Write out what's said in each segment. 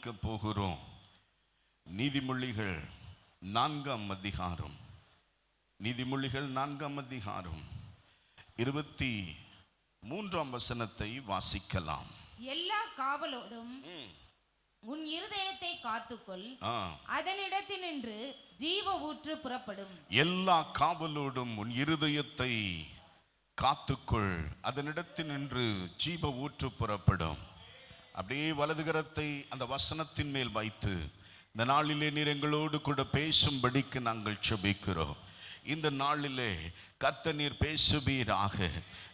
தியானிக்க போகிறோம். நீதிமொழிகள் 4ஆம் அதிகாரம், நீதிமொழிகள் 4ஆம் அதிகாரம் 23ஆம் வசனத்தை வாசிக்கலாம். எல்லா காவலோடும் உன் இருதயத்தை காத்துக்கொள், அதனிடத்தினின்று ஜீவ ஊற்று புறப்படும். எல்லா காவலோடும் உன் இருதயத்தை காத்துக்கொள், அதனிடத்தினின்று ஜீவ ஊற்று புறப்படும். அப்படியே வலதுகரத்தை அந்த வசனத்தின் மேல் வைத்து இந்த நாளிலே நீர் எங்களோடு கூட பேசும்படிக்கு நாங்கள் செபிக்கிறோம். இந்த நாளிலே கர்த்தர் நீர் பேசுவீராக.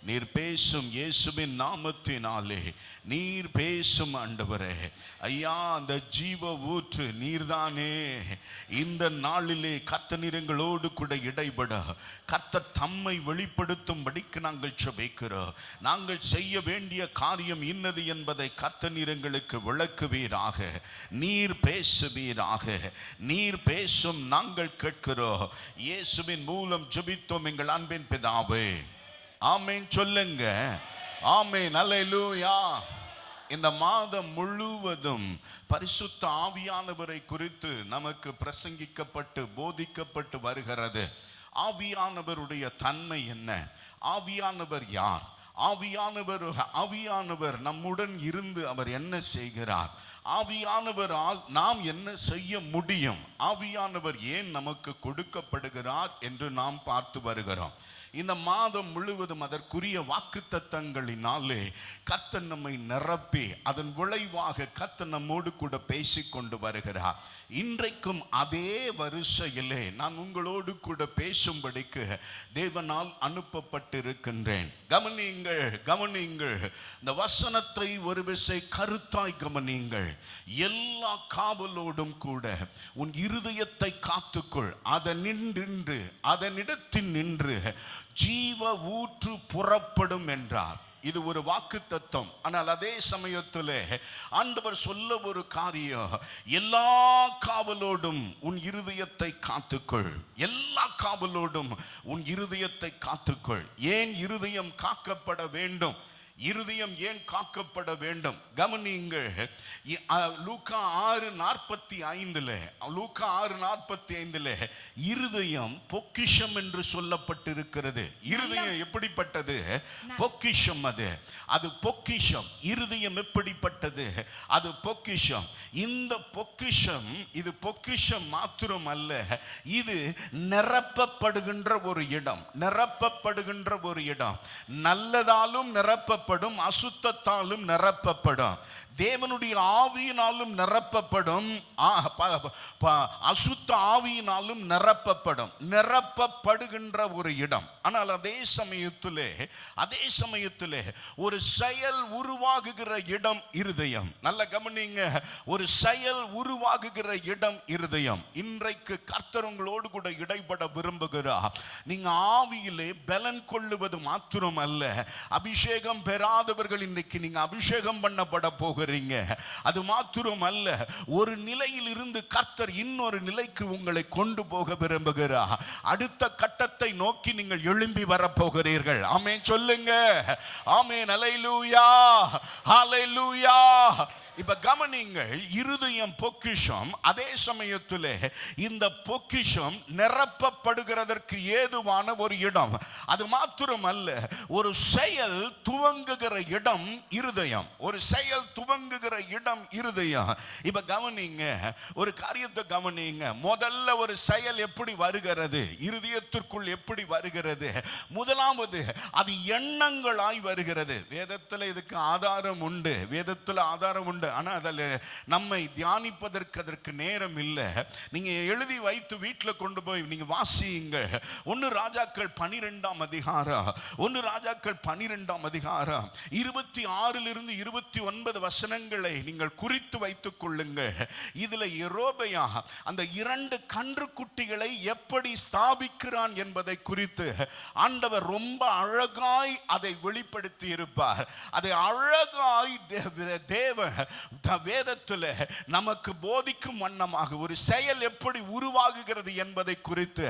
நீர் பேசும் இயேசுவின் நாமத்தினாலே நீர் பேசும் ஆண்டவரே. ஐயா, அந்த ஜீவ ஊற்று நீர்தானே. இந்த நாளிலே கர்த்தர் நீர் எங்களோடு கூட இடைபட கர்த்தர் தம்மை வெளிப்படுத்தும்படிக்கு நாங்கள் செபிக்கிறோம். நாங்கள் செய்ய வேண்டிய காரியம் இன்னது என்பதை கர்த்தர் நீர் எங்களுக்கு விளக்குவீராக. நீர் பேசுவீராக. நீர் பேசும் நாங்கள் கேட்கிறோம். இயேசுவின் மூலம் ஜெபித்தோம் எங்கள் அன்பின் பிதாவே. ஆமென் சொல்லுங்க. ஆமென். அல்லேலூயா. இந்த மாதம் முழுவதும் பரிசுத்த ஆவியானவரை குறித்து நமக்கு பிரசங்கிக்கப்பட்டு போதிக்கப்பட்டு வருகிறது. ஆவியானவருடைய தன்மை என்ன? ஆவியானவர் யார்? ஆவியானவர் நம்முடன் இருந்து அவர் என்ன செய்கிறார்? ஆவியானவரால் நாம் என்ன செய்ய முடியும்? ஆவியானவர் ஏன் நமக்கு கொடுக்கப்படுகிறார் என்று நாம் பார்த்து வருகிறோம். இந்த மாதம் முழுவதும் அதற்குரிய வாக்குத்தத்தங்களினாலே கர்த்தர் நம்மை நிரப்பி அதன் விளைவாக கர்த்தர் நம்மோடு கூட பேசிக்கொண்டு வருகிறார். இன்றைக்கும் அதே வரிசையிலே நான் உங்களோடு கூட பேசும்படிக்கு தேவனால் அனுப்பப்பட்டிருக்கின்றேன். கவனியுங்கள், கவனியுங்கள். இந்த வசனத்தை ஒரு விசை கருத்தாய் கவனியுங்கள். எல்லா காவலோடும் கூட உன் இருதயத்தை காத்துக்கொள், அதனிடத்தில் நின்று ஜீவ ஊற்று புறப்படும் என்றார். இது ஒரு வாக்கு தத்துவம். ஆனால் அதே சமயத்திலே ஆண்டவர் சொல்ல ஒரு காரியம், எல்லா காவலோடும் உன் இருதயத்தை காத்துக்கொள். எல்லா காவலோடும் உன் இருதயத்தை காத்துக்கொள். ஏன் இருதயம் காக்கப்பட வேண்டும்? இருதயம் ஏன் காக்கப்பட வேண்டும்? கவனியுங்கள். லூக்கா 6:45 இருதயம் பொக்கிஷம் என்று சொல்லப்பட்டிருக்கிறது. இருதயம் எப்படிப்பட்டது? பொக்கிஷம். அது பொக்கிஷம். இருதயம் எப்படிப்பட்டது? அது பொக்கிஷம். இந்த பொக்கிஷம், இது பொக்கிஷம் மாத்திரம் அல்ல, இது நிரப்பப்படுகின்ற ஒரு இடம். நிரப்பப்படுகின்ற ஒரு இடம். நல்லதாலும் நிரப்ப, அசுத்தத்தாலும் நிரப்பப்படும். தேவனுடைய ஆவியினாலும் நிரப்பப்படும், அசுத்த ஆவியினாலும் நிரப்பப்படும். நிரப்பப்படுகின்ற ஒரு இடம். ஆனால் அதே சமயத்திலே ஒரு செயல் உருவாகுகிற இடம் இருதயம். நல்ல கவனிங்க. ஒரு செயல் உருவாகுகிற இடம் இருதயம். இன்றைக்கு கர்த்தர் உங்களோடு கூட இடைபட விரும்புகிறார். நீங்க ஆவியிலே பலன் கொள்ளுவது மாத்திரம் அல்ல, அபிஷேகம் பெறாதவர்கள் இன்னைக்கு நீங்க அபிஷேகம் பண்ணப்பட போகிறீங்க. அது மாத்திரம் அல்ல, ஒரு நிலையில் இருந்து கர்த்தர் இன்னொரு நிலைக்கு உங்களை கொண்டு போக விரும்புகிறார். அடுத்த கட்டத்தை நோக்கி நீங்கள் எழும்பி வரப்போகிறீர்கள். ஆமென் சொல்லுங்க. ஆமென். அல்லேலூயா, அல்லேலூயா. இப்ப கவனிங்கள். இருதயம் பொக்கிஷம். அதே சமயத்தில் இந்த பொக்கிஷம் நிரப்பப்படுகிறதற்கு ஏதுவான ஒரு இடம். அது மாத்திரம் அல்ல, ஒரு செயல் துவங்குகிற இடம் இருதயம். ஒரு செயல் துவங்குகிற இடம் இருதயம். இப்ப கவனிங்க, ஒரு காரியத்தை கவனிங்க. முதல்ல ஒரு செயல் எப்படி வருகிறது? இருதயத்திற்குள் எப்படி வருகிறது? முதலாவது அது எண்ணங்களாய் வருகிறது. வேதத்தில் இதுக்கு ஆதாரம் உண்டு. வேதத்தில் ஆதாரம் உண்டு. ஆனா அதில் நம்மை தியானிப்பதற்கு அதற்கு நேரம் இல்லை. நீங்க எழுதி வைத்து வீட்டில் கொண்டு போய் நீங்க வாசியுங்க. 1 ராஜாக்கள் 12ஆம் அதிகாரம், 1 ராஜாக்கள் 12ஆம் அதிகாரம் 26 29 வசனங்களை நீங்கள் குறித்து வைத்துக் கொள்ளுங்க. இதுல யெரொபெயா அந்த 2 கன்றுக்குட்டிகளை எப்படி ஸ்தாபிக்கிறான் என்பதை குறித்து ஆண்டவர் ரொம்ப அழகாய் அதை வெளிப்படுத்தி இருப்பார். அதை அழகாய் வேதத்தில் நமக்கு போதிக்கும் வண்ணமாக ஒரு செயல் எப்படி உருவாகுகிறது என்பதை குறித்து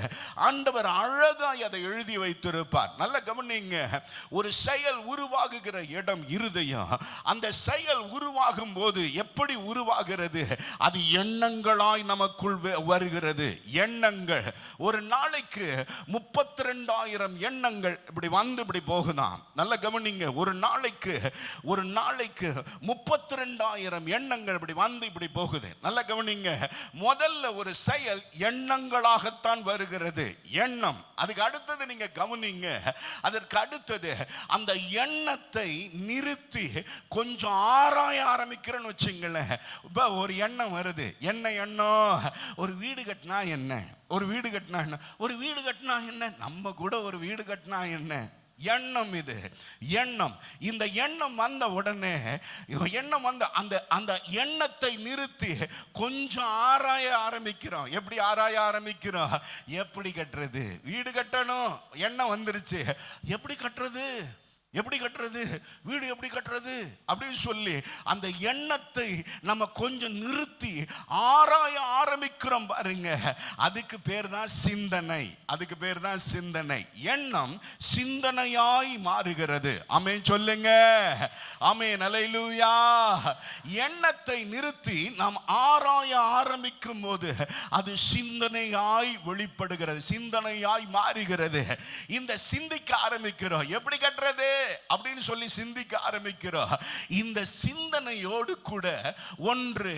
ஆண்டவர் அழகாய் அதை எழுதி வைத்திருப்பார். நல்ல கவனிங்க. ஒரு செயல் உருவாகுகிற இடம் இருதயம். அந்த செயல் உருவாகும் போது எப்படி உருவாகிறது? அது எண்ணங்களாய் நமக்குள் வருகிறது. எண்ணங்கள் ஒரு நாளைக்கு 32,000 எண்ணங்கள் இப்படி வந்து இப்படி போகுதாம். நல்ல கவனிங்க. ஒரு நாளைக்கு 32,000 எண்ணங்கள் இப்படி வந்து இப்படி போகுது. நல்ல கவனிங்க. முதல்ல ஒரு செயல் எண்ணங்களாகத்தான் வருகிறது. எண்ணம். அதுக்கு அடுத்தது நீங்க கவனிங்க. அதற்கு அடுத்தது அந்த எண்ணத்தை நிறுத்தி கொஞ்சம் ஆராய ஆரம்பிக்கிறேன்னு வச்சுங்களேன். இப்ப ஒரு எண்ணம் வருது. என்ன எண்ணம்? ஒரு வீடு கட்டினா என்ன? ஒரு வீடு கட்டினா என்ன? ஒரு வீடு கட்டினா என்ன? நம்ம கூட ஒரு வீடு கட்டினா என்ன? எண்ணம். இது எண்ணம். இந்த எண்ணம் வந்த உடனே அந்த எண்ணத்தை நிறுத்தி கொஞ்சம் ஆராய ஆரம்பிக்கிறோம். எப்படி ஆராய ஆரம்பிக்கிறோம்? எப்படி கட்டுறது? வீடு கட்டணும். எண்ணம் வந்துருச்சு. எப்படி கட்டுறது? எப்படி கட்டுறது? வீடு எப்படி கட்டுறது அப்படின்னு சொல்லி அந்த எண்ணத்தை நம்ம கொஞ்சம் நிறுத்தி ஆராய ஆரம்பிக்கிறோம் பாருங்க. அதுக்கு பேர் தான் சிந்தனை. அதுக்கு பேர் தான் சிந்தனை. எண்ணம் சிந்தனையாய் மாறுகிறது. ஆமென் சொல்லுங்க. ஆமென். அல்லேலூயா. எண்ணத்தை நிறுத்தி நாம் ஆராய ஆரம்பிக்கும் போது அது சிந்தனையாய் வெளிப்படுகிறது. சிந்தனையாய் மாறுகிறது. இந்த சிந்திக்க ஆரம்பிக்கிறோம். எப்படி கட்டுறது அப்படின்னு சொல்லி சிந்திக்க ஆரம்பிக்கிறோம். இந்த சிந்தனையோடு கூட ஒன்று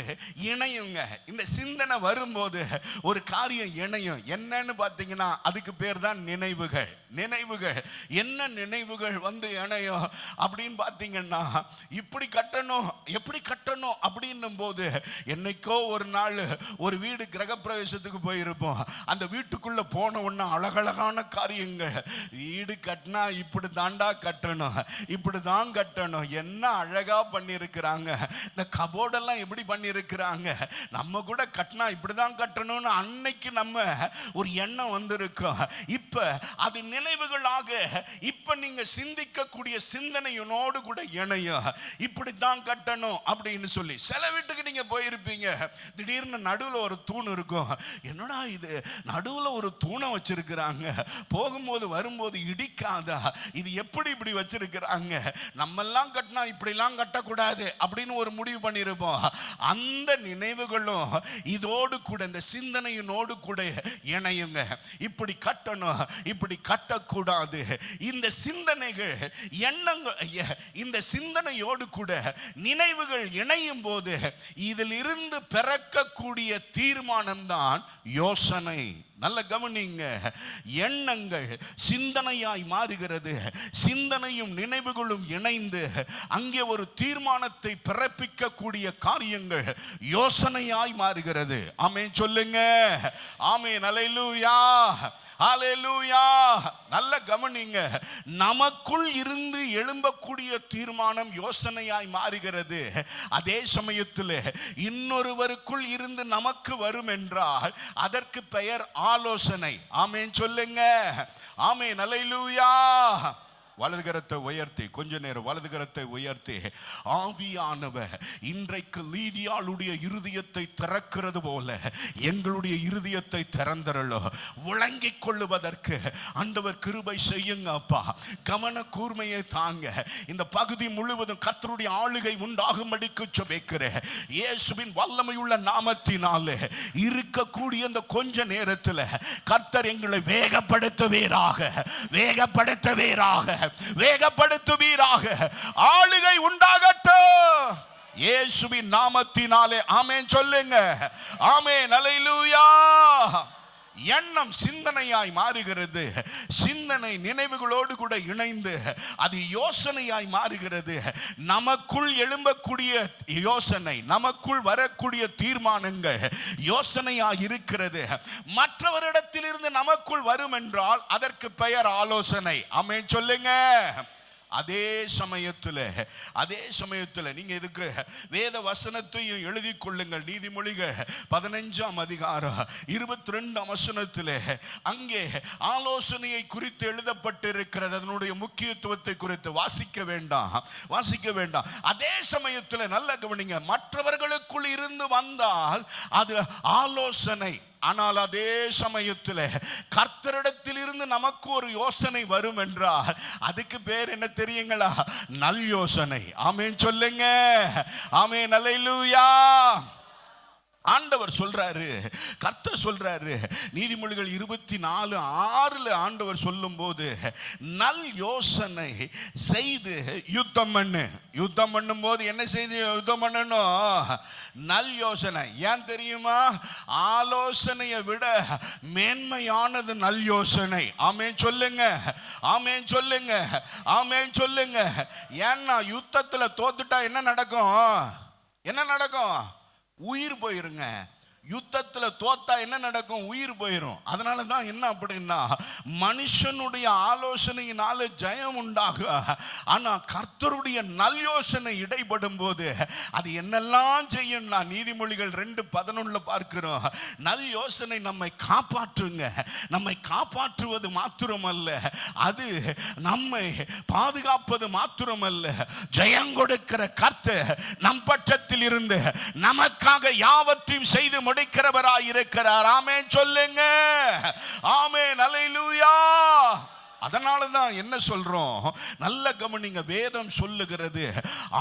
இணையுங்க. இந்த சிந்தனை வரும்போது ஒரு காரியம் இணையும். என்னன்னு பார்த்தீங்கன்னா அதுக்கு பேர் தான் நினைவுகள். நினைவுகள். என்ன நினைவுகள் வந்து இணையும் அப்படின்னு பார்த்தீங்கன்னா, இப்படி கட்டணும், எப்படி கட்டணும் அப்படின்னும் போது, என்னைக்கோ ஒரு நாள் ஒரு வீடு கிரகப்பிரவேசத்துக்கு போயிருப்போம். அந்த வீட்டுக்குள்ள போன உடனே அழகழகான காரியங்கள். வீடு கட்டினா இப்படி தாண்டா கட்டணும், இப்படிதான் கட்டணும். என்ன அழகா பண்ணிருக்கிறாங்க. இந்த கபோர்டெல்லாம் எப்படி பண்ணிருக்கிறாங்க. நம்ம கூட கட்டினா இப்படிதான் கட்டணும்னு அன்னைக்கு நம்ம ஒரு எண்ணம் வந்திருக்கோம். இப்ப அது நினைவுகளாக இப்ப நீங்க சிந்திக்கக்கூடிய சிந்தனையோடு கூட இணையும். இப்படித்தான் கட்டணும் அப்படின்னு சொல்லி. சில வீட்டுக்கு நீங்க போயிருப்பீங்க. திடீர்னு நடுவுல ஒரு தூண் இருக்கும். என்னடா இது, நடுவுல ஒரு தூணை வச்சிருக்கிறாங்க, போகும்போது வரும்போது இடிக்காதா? இது எப்படி இப்படி வச்சிருக்கிறாங்க? நம்ம எல்லாம் கட்டினா இப்படி எல்லாம் கட்டக்கூடாது அப்படின்னு ஒரு முடிவு பண்ணிருப்போம். அந்த நினைவுகளும் இதோடு கூட இந்த சிந்தனையினோடு கூட இணையுங்க. இப்படி கட்டணும், இப்படி கட்டக்கூடாது. இந்த சிந்தனைகள் எண்ணங்கள், இந்த சிந்தனையோடு கூட நினைவுகள் இணையும் போது இதில் இருந்து பிறக்கக்கூடிய தீர்மானம் தான் யோசனை. நல்ல கவனிங்க. எண்ணங்கள் சிந்தனையாய் மாறுகிறது. சிந்தனையும் நினைவுகளும் இணைந்து அங்கே ஒரு தீர்மானத்தை பிறப்பிக்கக்கூடிய காரியங்கள் யோசனையாய் மாறுகிறது. ஆமென் சொல்லுங்க. ஆமென். அல்லேலூயா. அல்லேலூயா. நல்ல கவனிங்க. நமக்குள் இருந்து எழும்பக்கூடிய தீர்மானம் யோசனையாய் மாறுகிறது. அதே சமயத்தில் இன்னொருவருக்குள் இருந்து நமக்கு வரும் என்றால் அதற்கு பெயர் ஆலோசனை. ஆமென் சொல்லுங்க. ஆமென். அல்லேலூயா. வலது கரத்தை உயர்த்தி, கொஞ்ச நேரம் வலது கரத்தை உயர்த்தி, ஆவியானவர் இன்றைக்கு லீதியாளுடைய இருதயத்தை திறக்கிறது போல எங்களுடைய இருதயத்தை திறந்தரலோ விளங்கிக் கொள்ளுவதற்கு ஆண்டவர் கிருபை செய்யுங்க அப்பா. கவன கூர்மையை தாங்க. இந்த பகுதி முழுவதும் கர்த்தருடைய ஆளுகை உண்டாகும்படிக்கு ஜெபிக்கிறேன். இயேசுவின் வல்லமையுள்ள நாமத்தினாலே இருக்கக்கூடிய இந்த கொஞ்ச நேரத்தில் கர்த்தர் எங்களை வேகப்படுத்துவீராக, வேகப்படுத்துவீராக, வேகப்படுத்துவீராக. ஆளுகை உண்டாகட்டும் இயேசுவின் நாமத்தினாலே. ஆமென் சொல்லுங்க. ஆமென். அல்லேலூயா. எண்ணம் சிந்தனையாய் மாறுகிறது. சிந்தனை நினைவுகளோடு கூட இணைந்து அது யோசனையாய் மாறுகிறது. நமக்குள் எழும்பக்கூடிய யோசனை, நமக்குள் வரக்கூடிய தீர்மானங்கள் யோசனையாய் இருக்கிறது. மற்றவரிடத்திலிருந்து நமக்குள் வரும் என்றால் அதற்கு பெயர் ஆலோசனை. ஆமென் சொல்லுங்க. அதே சமயத்தில் நீங்க இதுக்கு வேத வசனத்தையும் எழுதி கொள்ளுங்கள். நீதிமொழிகள் 15ஆம் அதிகாரம் 22ஆம் வசனத்தில் அங்கே ஆலோசனையை குறித்து எழுதப்பட்டிருக்கிறது. அதனுடைய முக்கியத்துவத்தை குறித்து வாசிக்க வேண்டாம். அதே சமயத்தில் நல்ல கவனிங்க. மற்றவர்களுக்குள் இருந்து வந்தால் அது ஆலோசனை. ஆனால் அதே சமயத்தில் கர்த்தரிடத்தில் இருந்து நமக்கு ஒரு யோசனை வரும் என்றால் அதுக்கு பேர் என்ன தெரியுங்களா? நல் யோசனை. ஆமென் சொல்லுங்க. ஆமென். அல்லேலூயா. ஆண்டவர் சொல்றாரு, கர்த்தர் சொல்றாரு, நீதிமொழிகள் 24:6 ஆண்டவர் சொல்லும் போது, நல் யோசனை செய்து யுத்தம் பண்ணு. யுத்தம் பண்ணும் போது என்ன செய்து யுத்தம் பண்ணணும்? நல் யோசனை. ஏன் தெரியுமா? ஆலோசனையை விட மேன்மையானது நல் யோசனை. ஆமென் சொல்லுங்க. ஆமென் சொல்லுங்க. ஆமென் சொல்லுங்க. ஏன்னா யுத்தத்துல தோத்துட்டா என்ன நடக்கும்? என்ன நடக்கும்? உயிர் போயிருங்க. யுத்தத்துல தோத்தா என்ன நடக்கும்? உயிர் போயிரும். அதனால தான் என்ன அப்படின்னா, மனுஷனுடைய ஆலோசனையினால ஜெயம் உண்டாக, ஆனா கர்த்தருடைய நல் யோசனை இடைப்படும் போது அது என்னெல்லாம் செய்யும்? நீதிமொழிகள் 2:11 பார்க்கிறோம். நல் யோசனை நம்மை காப்பாற்றுங்க. நம்மை காப்பாற்றுவது மாத்திரமல்ல, அது நம்மை பாதுகாப்பது மாத்திரமல்ல, ஜெயம் கொடுக்கிற கர்த்தர் நம் பட்சத்தில் இருந்து நமக்காக யாவற்றையும் செய்து முடிக்கிறவராய் இருக்கிறார். ஆமென் சொல்லுங்க. ஆமென். அல்லேலூயா. அதனால தான் என்ன சொல்றோம்? நல்ல கவனிங்க. வேதம் சொல்லுகிறது,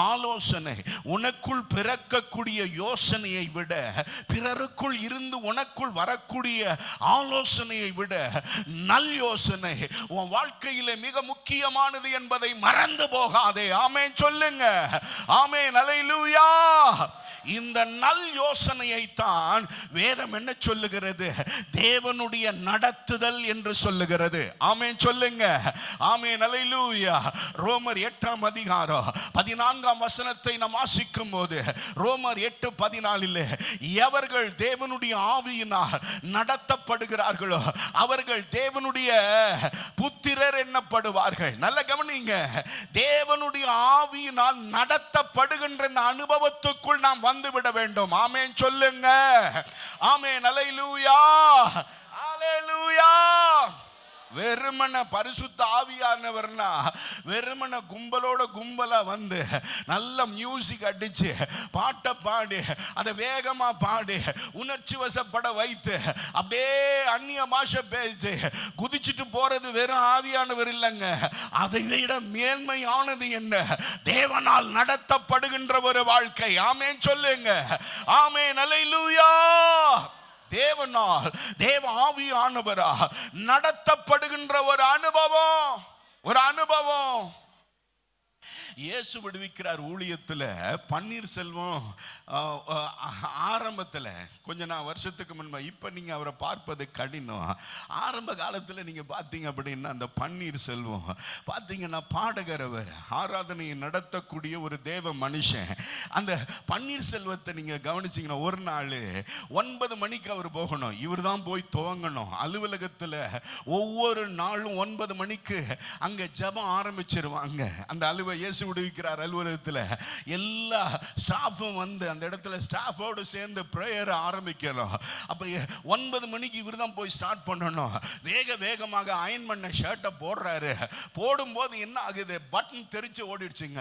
ஆலோசனை உனக்குள் பிறக்கக்கூடிய யோசனையை விட, பிறருக்குள் இருந்து உனக்குள் வரக்கூடிய ஆலோசனையை விட நல் யோசனை உன் வாழ்க்கையிலே மிக முக்கியமானது என்பதை மறந்து போகாதே. ஆமென் சொல்லுங்க. ஆமென். அல்லேலூயா. இந்த நல் யோசனையை தான் வேதம் என்ன சொல்லுகிறது? தேவனுடைய நடத்துதல் என்று சொல்லுகிறது. ஆமென் சொல்லுங்க. ஆமென். அல்லேலூயா. ரோமர் 8:14 நாம் வாசிக்கும் போது, ரோமர் 8:14 எவர்கள் தேவனுடைய ஆவியினால் நடத்தப்படுகிறார்களோ அவர்கள் தேவனுடைய புத்திரர் என்னப்படுவார்கள். நல்ல கவனிங்க. தேவனுடைய ஆவியினால் நடத்தப்படுகின்ற இந்த அனுபவத்துக்குள் நாம் வந்துவிட வேண்டும். ஆமென் சொல்லுங்க. ஆமென். அல்லேலூயா. அல்லேலூயா. வெறுமன பரிசுத்த ஆவியானவர்னா வெறுமன கும்பலோட கும்பலா வந்து நல்ல மியூசிக் அடிச்சு பாட்டை பாடி அதை வேகமா பாடி உணர்ச்சி வசப்பட வைத்து அப்படியே அந்நிய பாஷை பேசி குதிச்சுட்டு போறது வெறும் ஆவியானவர் இல்லைங்க. அதை விட மேன்மையானது என்ன? தேவனால் நடத்தப்படுகின்ற ஒரு வாழ்க்கை. ஆமென் சொல்லுங்க. ஆமென். அல்லேலூயா. தேவனால், தேவ ஆவியானவரா நடத்தப்படுகின்ற ஒரு அனுபவம். ஒரு அனுபவம். இயேசு விடுவிக்கிறார் ஊழியத்தில். பன்னீர்செல்வம் ஆரம்பத்தில் கொஞ்ச வருஷத்துக்கு முன்பு, இப்போ நீங்கள் அவரை பார்ப்பது கடினம். ஆரம்ப காலத்தில் நீங்கள் பார்த்தீங்க அப்படின்னா அந்த பன்னீர்செல்வம் பார்த்தீங்கன்னா பாடகர், அவர் ஆராதனையை நடத்தக்கூடிய ஒரு தேவ மனுஷன். அந்த பன்னீர்செல்வத்தை நீங்கள் கவனிச்சிங்கன்னா, ஒரு நாள் 9 மணிக்கு அவர் போகணும். இவர் தான் போய் துவங்கணும். அலுவலகத்தில் ஒவ்வொரு நாளும் 9 மணிக்கு அங்கே ஜெபம் ஆரம்பிச்சிருவாங்க. அந்த இயேசு விடுவிக்கிறார் அலுவலகத்தில் எல்லா ஸ்டாஃபும் வந்து அந்த இடத்துல ஸ்டாஃபோடு சேர்ந்து பிரேயர் ஆரம்பிக்கணும். அப்போ 9 மணிக்கு இவர் தான் போய் ஸ்டார்ட் பண்ணணும். வேகமாக அயன் பண்ண ஷர்ட்டை போடுறாரு. போடும்போது என்ன ஆகுது? பட்டன் தெரிச்சு ஓடிடுச்சுங்க.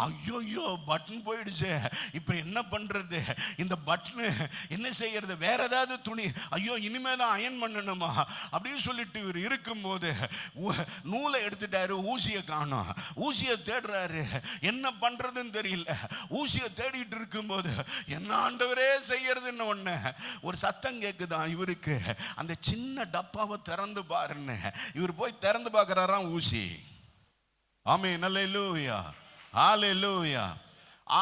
ஐயோ பட்டன் போயிடுச்சு. இப்போ என்ன பண்றது? இந்த பட்டன் என்ன செய்யறது? வேற ஏதாவது துணி, ஐயோ இனிமே தான் அயன் பண்ணணுமா அப்படின்னு சொல்லிட்டு இவர் இருக்கும்போது நூலை எடுத்துட்டாரு. ஊசியை காணோம். ஊசியை தேடுறாரு. என்ன பண்றதுன்னு தெரியல. ஊசியை தேடிட்டு இருக்கும்போது என்ன ஆண்டவரே செய்யறதுன்னு ஒண்ணு ஒரு சத்தம் கேக்குதான் இவருக்கு. அந்த சின்ன டப்பாவை திறந்து பாருன்னு இவர் போய் திறந்து பார்க்கறாராம். ஊசி. ஆமென். அல்லேலூயா. அல்லேலூயா.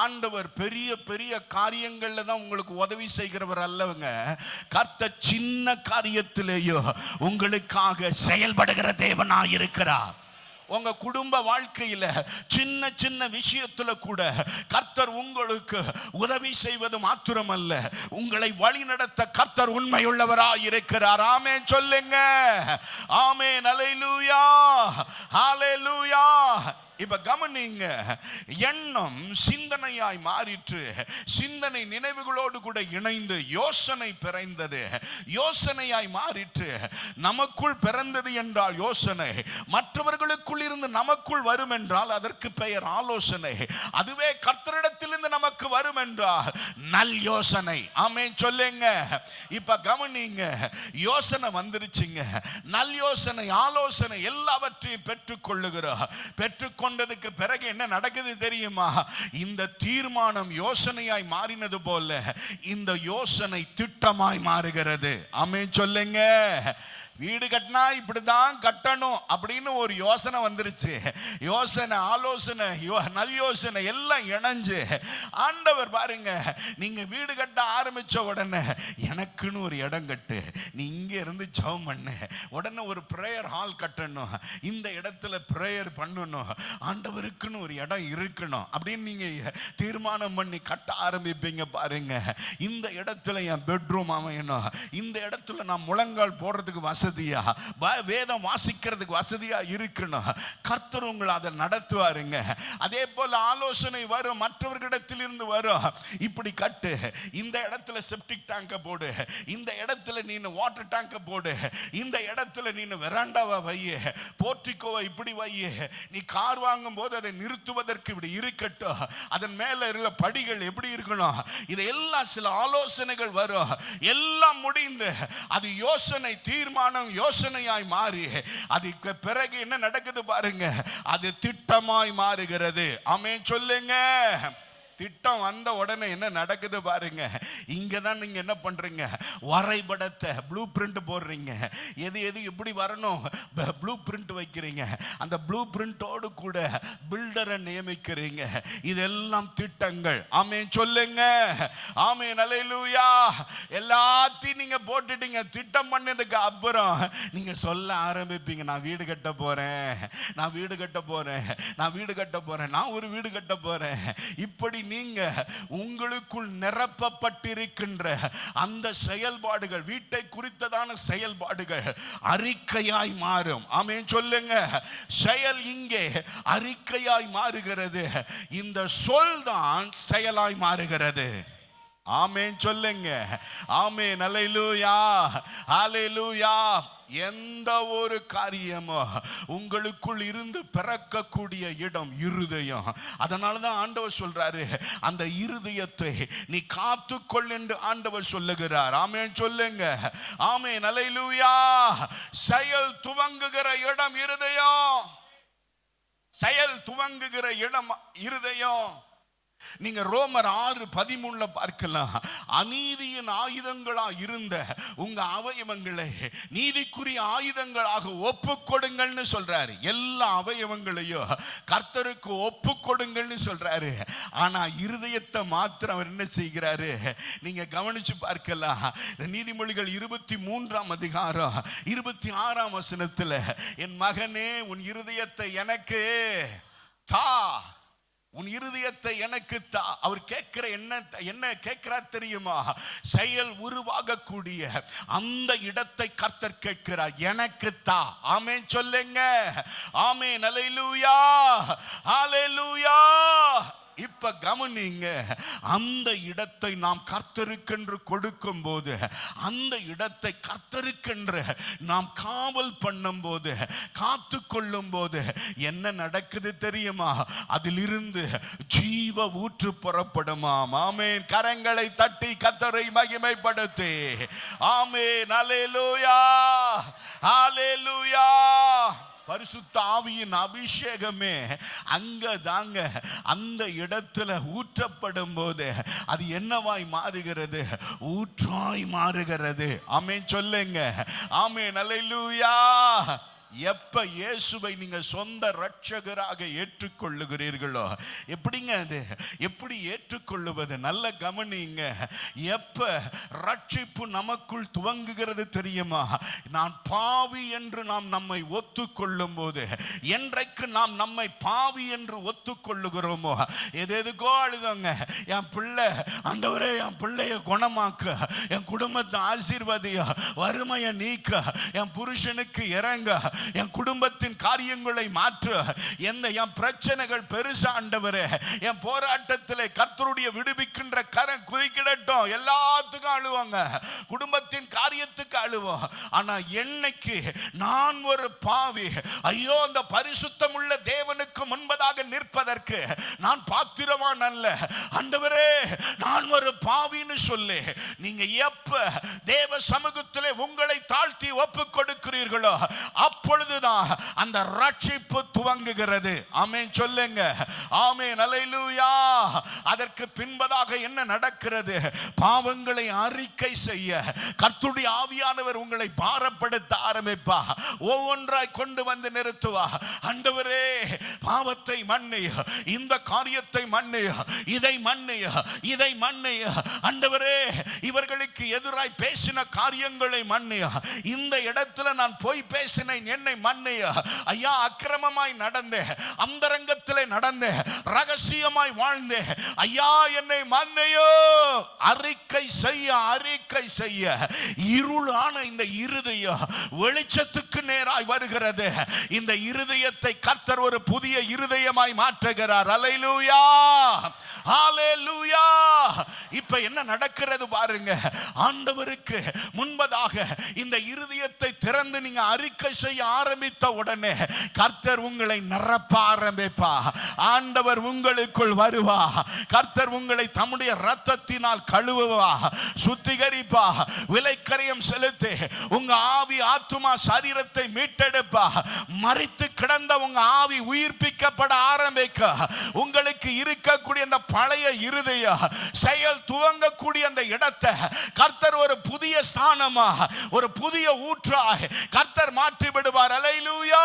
ஆண்டவர் பெரிய பெரிய காரியங்கள்ல தான் உங்களுக்கு உதவி செய்கிறவர் அல்லவங்க. கர்த்தர் சின்ன காரியத்திலேயோ உங்களுக்காக செயல்படுகிற தேவனாய் இருக்கிறார். உங்க குடும்ப வாழ்க்கையில சின்ன சின்ன விஷயத்துல கூட கர்த்தர் உங்களுக்கு உதவி செய்வது மாத்திரமல்ல, உங்களை வழி நடத்த கர்த்தர் உண்மையுள்ளவராய் இருக்கிறார். ஆமென் சொல்லுங்க. ஆமென். அல்லேலூயா. அல்லேலூயா. இப்ப கவனிங்க, எண்ணம் சிந்தனையாய் மாறிற்று. சிந்தனை நினைவுகளோடு கூட இணைந்து யோசனை பிறந்தது. யோசனையாய் மாறிற்று. நமக்குள் பிறந்தது என்றால் யோசனை, மற்றவர்களுக்குள் இருந்து நமக்குள் வரும் என்றால் அதற்கு பெயர் ஆலோசனை. அதுவே கர்த்தரிடத்திலிருந்து நமக்கு வரும் என்றால் நல் யோசனை. ஆமென் சொல்லுங்க. இப்ப கவனிங்க, யோசனை வந்துருச்சுங்க. நல் யோசனை, ஆலோசனை எல்லாவற்றையும் பெற்றுக்கொள்ளுகிறோம். பெற்றுக்கொண்டதுக்கு பிறகு என்ன நடக்குது தெரியுமா? இந்த தீர்மானம் யோசனையாய் மாறினது போல இந்த யோசனை திட்டமாய் மாறுகிறது. ஆமென் சொல்லுங்க. வீடு கட்டினா இப்படிதான் கட்டணும் அப்படின்னு ஒரு யோசனை வந்துருச்சு. யோசனை, ஆலோசனை, நல் யோசனை எல்லாம் இணைஞ்சு ஆண்டவர் பாருங்க, நீங்க வீடு கட்ட ஆரம்பிச்ச உடனே எனக்குன்னு ஒரு இடம் கட்டு, நீ இங்க இருந்து ஜெபம் பண்ணு, உடனே ஒரு பிரேயர் ஹால் கட்டணும், இந்த இடத்துல பிரேயர் பண்ணணும், ஆண்டவருக்குன்னு ஒரு இடம் இருக்கணும் அப்படின்னு நீங்க தீர்மானம் பண்ணி கட்ட ஆரம்பிப்பீங்க. பாருங்க, இந்த இடத்துல என் பெட்ரூம் அமையணும், இந்த இடத்துல நான் முழங்கால் போடுறதுக்கு வசதியா, வேதம் வாசிக்கிறதுக்கு வசதியா இருக்கணும். கர்த்தர் உங்களை அதை நடத்துவாருங்க. அதே போல ஆலோசனை வரும், மற்றவர்களிடத்தில் இருந்து வரும். இப்படி கட்டு, இந்த இடத்துல செப்டிக் டேங்க போடு, இந்த இடத்துல நீ வாட்டர் டேங்க போடு, இந்த இடத்துல நீ வெராண்டாவை வை, போர்ட்டிகோவை இப்படி வை, நீ கார் வாங்கும் போது அதை நிறுத்துவதற்கு இப்படி இருக்கட்டும், அதன் மேல இருக்க படிகள் எப்படி இருக்கணும், இதெல்லாம் சில ஆலோசனைகள் வரும். எல்லாம் முடிந்து அது யோசனை, தீர்மானம் யோசனையாய் மாறி அதுக்கு பிறகு என்ன நடக்குது பாருங்க, அது திட்டமாய் மாறுகிறது. ஆமென் சொல்லுங்க. திட்டம் வந்த உடனே என்ன நடக்குது பாருங்க, இங்க தான் நீங்க என்ன பண்றீங்க, வரைபடத்தை ப்ளூ பிரிண்ட் போடுறீங்க. எது எது எப்படி வரணும் ப்ளூ பிரிண்ட் வைக்கிறீங்க. அந்த ப்ளூ பிரிண்டோடு கூட பில்டரை நியமிக்கிறீங்க. இதெல்லாம் திட்டங்கள். ஆமென் சொல்லுங்க. ஆமென் அல்லேலூயா. எல்லாத்தையும் நீங்க போட்டுட்டீங்க. திட்டம் பண்ணதுக்கு அப்புறம் நீங்க சொல்ல ஆரம்பிப்பீங்க, நான் வீடு கட்ட போறேன், நான் வீடு கட்ட போறேன், நான் வீடு கட்ட போறேன், நான் ஒரு வீடு கட்ட போறேன். இப்படி நீங்க உங்களுக்குள் நிரப்பப்பட்டிருக்கின்ற அந்த செயல்பாடுகள், வீட்டை குறித்ததான செயல்பாடுகள் அறிக்கையாய் மாறும். ஆமென் சொல்லுங்க. செயல் இங்கே அறிக்கையாய் மாறுகிறது. இந்த சொல் தான் செயலாய் மாறுகிறது. ஆமென் சொல்லுங்க. ஆமென் அல்லேலூயா, அல்லேலூயா. எந்த ஒரு காரியமோ உங்களுக்குள் இருந்து பிறக்கக்கூடிய இடம் இருதயம். அதனாலதான் ஆண்டவர் சொல்றாரு, அந்த இருதயத்தை நீ காத்துக்கொள் என்று ஆண்டவர் சொல்லுகிறார். ஆமென் சொல்லுங்க. ஆமென் அல்லேலூயா. செயல் துவங்குகிற இடம் இருதயம். செயல் துவங்குகிற இடம் இருதயம். நீங்க ரோமர் 6:13 பார்க்கலாம். அநீதியின் ஆயுதங்களா இருந்த உங்க அவயவங்களை நீதிக்குரிய ஆயுதங்களாக ஒப்பு கொடுங்கள்னு சொல்றாரு. எல்லா அவயவங்களையும் கர்த்தருக்கு ஒப்பு கொடுங்கள்னு சொல்றாரு. ஆனா இருதயத்தை மாத்திரம் அவர் என்ன செய்கிறாரு, நீங்க கவனிச்சு பார்க்கலாம். நீதிமொழிகள் 23ஆம் அதிகாரம் 26ஆம் வசனத்துல, என் மகனே உன் இருதயத்தை எனக்கு தா, உன் இருதயத்தை எனக்கு தா. அவர் கேட்கிற என்ன கேட்கிறார் தெரியுமா? செயல் உருவாகக்கூடிய அந்த இடத்தை கர்த்தர் கேட்கிறார், எனக்கு தா. ஆமென் சொல்லுங்க. ஆமென் அல்லேலூயா, அல்லேலூயா. இப்ப கவனிங்க, அந்த இடத்தை நாம் கர்த்தருக்கென்று கொடுக்கும் போது, அந்த இடத்தை கர்த்தருக்கென்று நாம் காவல் பண்ணும் போது, காத்து கொள்ளும் போது என்ன நடக்குது தெரியுமா? அதிலிருந்து ஜீவ ஊற்று புறப்படுமாம். ஆமென். கரங்களை தட்டி கர்த்தரை மகிமைப்படுத்தி ஆமென் அல்லேலூயா, அல்லேலூயா. பரிசுத்த ஆவியின் அபிஷேகமே அங்க தாங்க அந்த இடத்துல ஊற்றப்படும் போது அது என்னவாய் மாறுகிறது? ஊற்றாய் மாறுகிறது. ஆமென் சொல்லுங்க. ஆமென் அல்லேலூயா. எப்ப இயேசுவை நீங்க சொந்த இரட்சகராக ஏற்றுக்கொள்ளுகிறீர்களோ, எப்படிங்க அது, எப்படி ஏற்றுக்கொள்ளுவது? நல்ல கவனிங்க. எப்ப ரட்சிப்பு நமக்குள் துவங்குகிறது தெரியுமா? நான் பாவி என்று நாம் நம்மை ஒத்துக்கொள்ளும் போது, என்றைக்கு நாம் நம்மை பாவி என்று ஒத்துக்கொள்ளுகிறோமோ, எதுக்கோ அழுதங்க, என் பிள்ளை ஆண்டவரே என் பிள்ளைய குணமாக்க, என் குடும்பத்தை ஆசீர்வதியா, வறுமையை நீக்க, என் புருஷனுக்கு இறங்க, என் குடும்பத்தின் காரியங்களை மாற்று, என் பிரச்சனைகள் பெருசா ஆண்டவரே, என் போராட்டத்தில் கர்த்தருடைய விடுவிக்கின்ற கரம் குறுக்கிடட்டும். எல்லாத்துக்கும் அழுவாங்க, குடும்பத்தின் காரியத்துக்கு அழுவோம். ஆனா என்னைக்கு நான் ஒரு பாவி, ஐயோ அந்த பரிசுத்தம் உள்ள தேவனுக்கு முன்பதாக நிற்பதற்கு நான் பாத்திரவான் அல்ல ஆண்டவரே, நான் ஒரு பாவின்னு சொல்லி நீங்க எப்ப தேவ சமூகத்திலே உங்களை தாழ்த்தி ஒப்பு கொடுக்கிறீர்களோ அப்பொழுதுதான் அந்த ரட்சிப்பு துவங்குகிறது. ஆமென் சொல்லுங்க, ஆமென் அல்லேலூயா. அதற்கு பின்பதாக என்ன நடக்கிறது? பாவங்களை அறிக்கை செய்ய கர்த்தருடைய ஆவியானவர் உங்களை பாரப்படுத்த ஆரம்பிப்பா, ஒவ்வொன்றாய் கொண்டு வந்து நிறுத்துவா. ஆண்டவரே பாவத்தை மன்னிய, இந்த காரியத்தை மன்னிய, இதை மன்னிய, இதை மன்னிய ஆண்டவரே, இவர்களுக்கு எதிராய் பேசின காரியங்களை மன்னிய, இந்த இடத்துல நான் போய் பேசினேன் என்னை மன்னிய ஐயா, அக்கிரமமாய் நடந்தே, அந்தரங்கத்திலே நடந்தே, ரகசியமாய் வாழ்ந்தே ஐயா என்னை மன்னியோ. அறிக்கை செய்ய, அறிக்கை செய்ய இருளான இந்த இருதயம் வெளிச்சத்துக்கு நேராய் வருகிறது. இந்த இருதயத்தை கர்த்தர் ஒரு புதிய இருதயமாய் மாற்றுகிறார். அல்லேலூயா, ஹalleluya. இப்ப என்ன நடக்கிறது பாருங்க. ஆண்டவருக்கு முன்பதாக இந்த இருதயத்தை திறந்து நீங்க அறிக்கை செய்ய ஆரம்பித்த உடனே கர்த்தர் உங்களை நிரப்ப ஆரம்பிப்பா. ஆண்டவர் உங்களுக்குள் வருவா. கர்த்தர் உங்களை தம்முடைய இரத்தத்தினால் கழுவுவா, சுத்திகரிப்பா, விலைக்கரியம் செலுத்தி உங்க ஆவி ஆத்துமா சரீரத்தை மீட்டெடுப்பா. மரித்து கிடந்த உங்க ஆவி உயிர்ப்பிக்கப்பட ஆரம்பிக்க, உங்களுக்கு இருக்கக்கூடிய அந்த பழைய இருதய செயல் துவங்கக்கூடிய அந்த இடத்தை கர்த்தர் ஒரு புதிய ஸ்தானமா, ஒரு புதிய ஊற்றாய் கர்த்தர் மாற்றி விடுவார். அல்லேலூயா.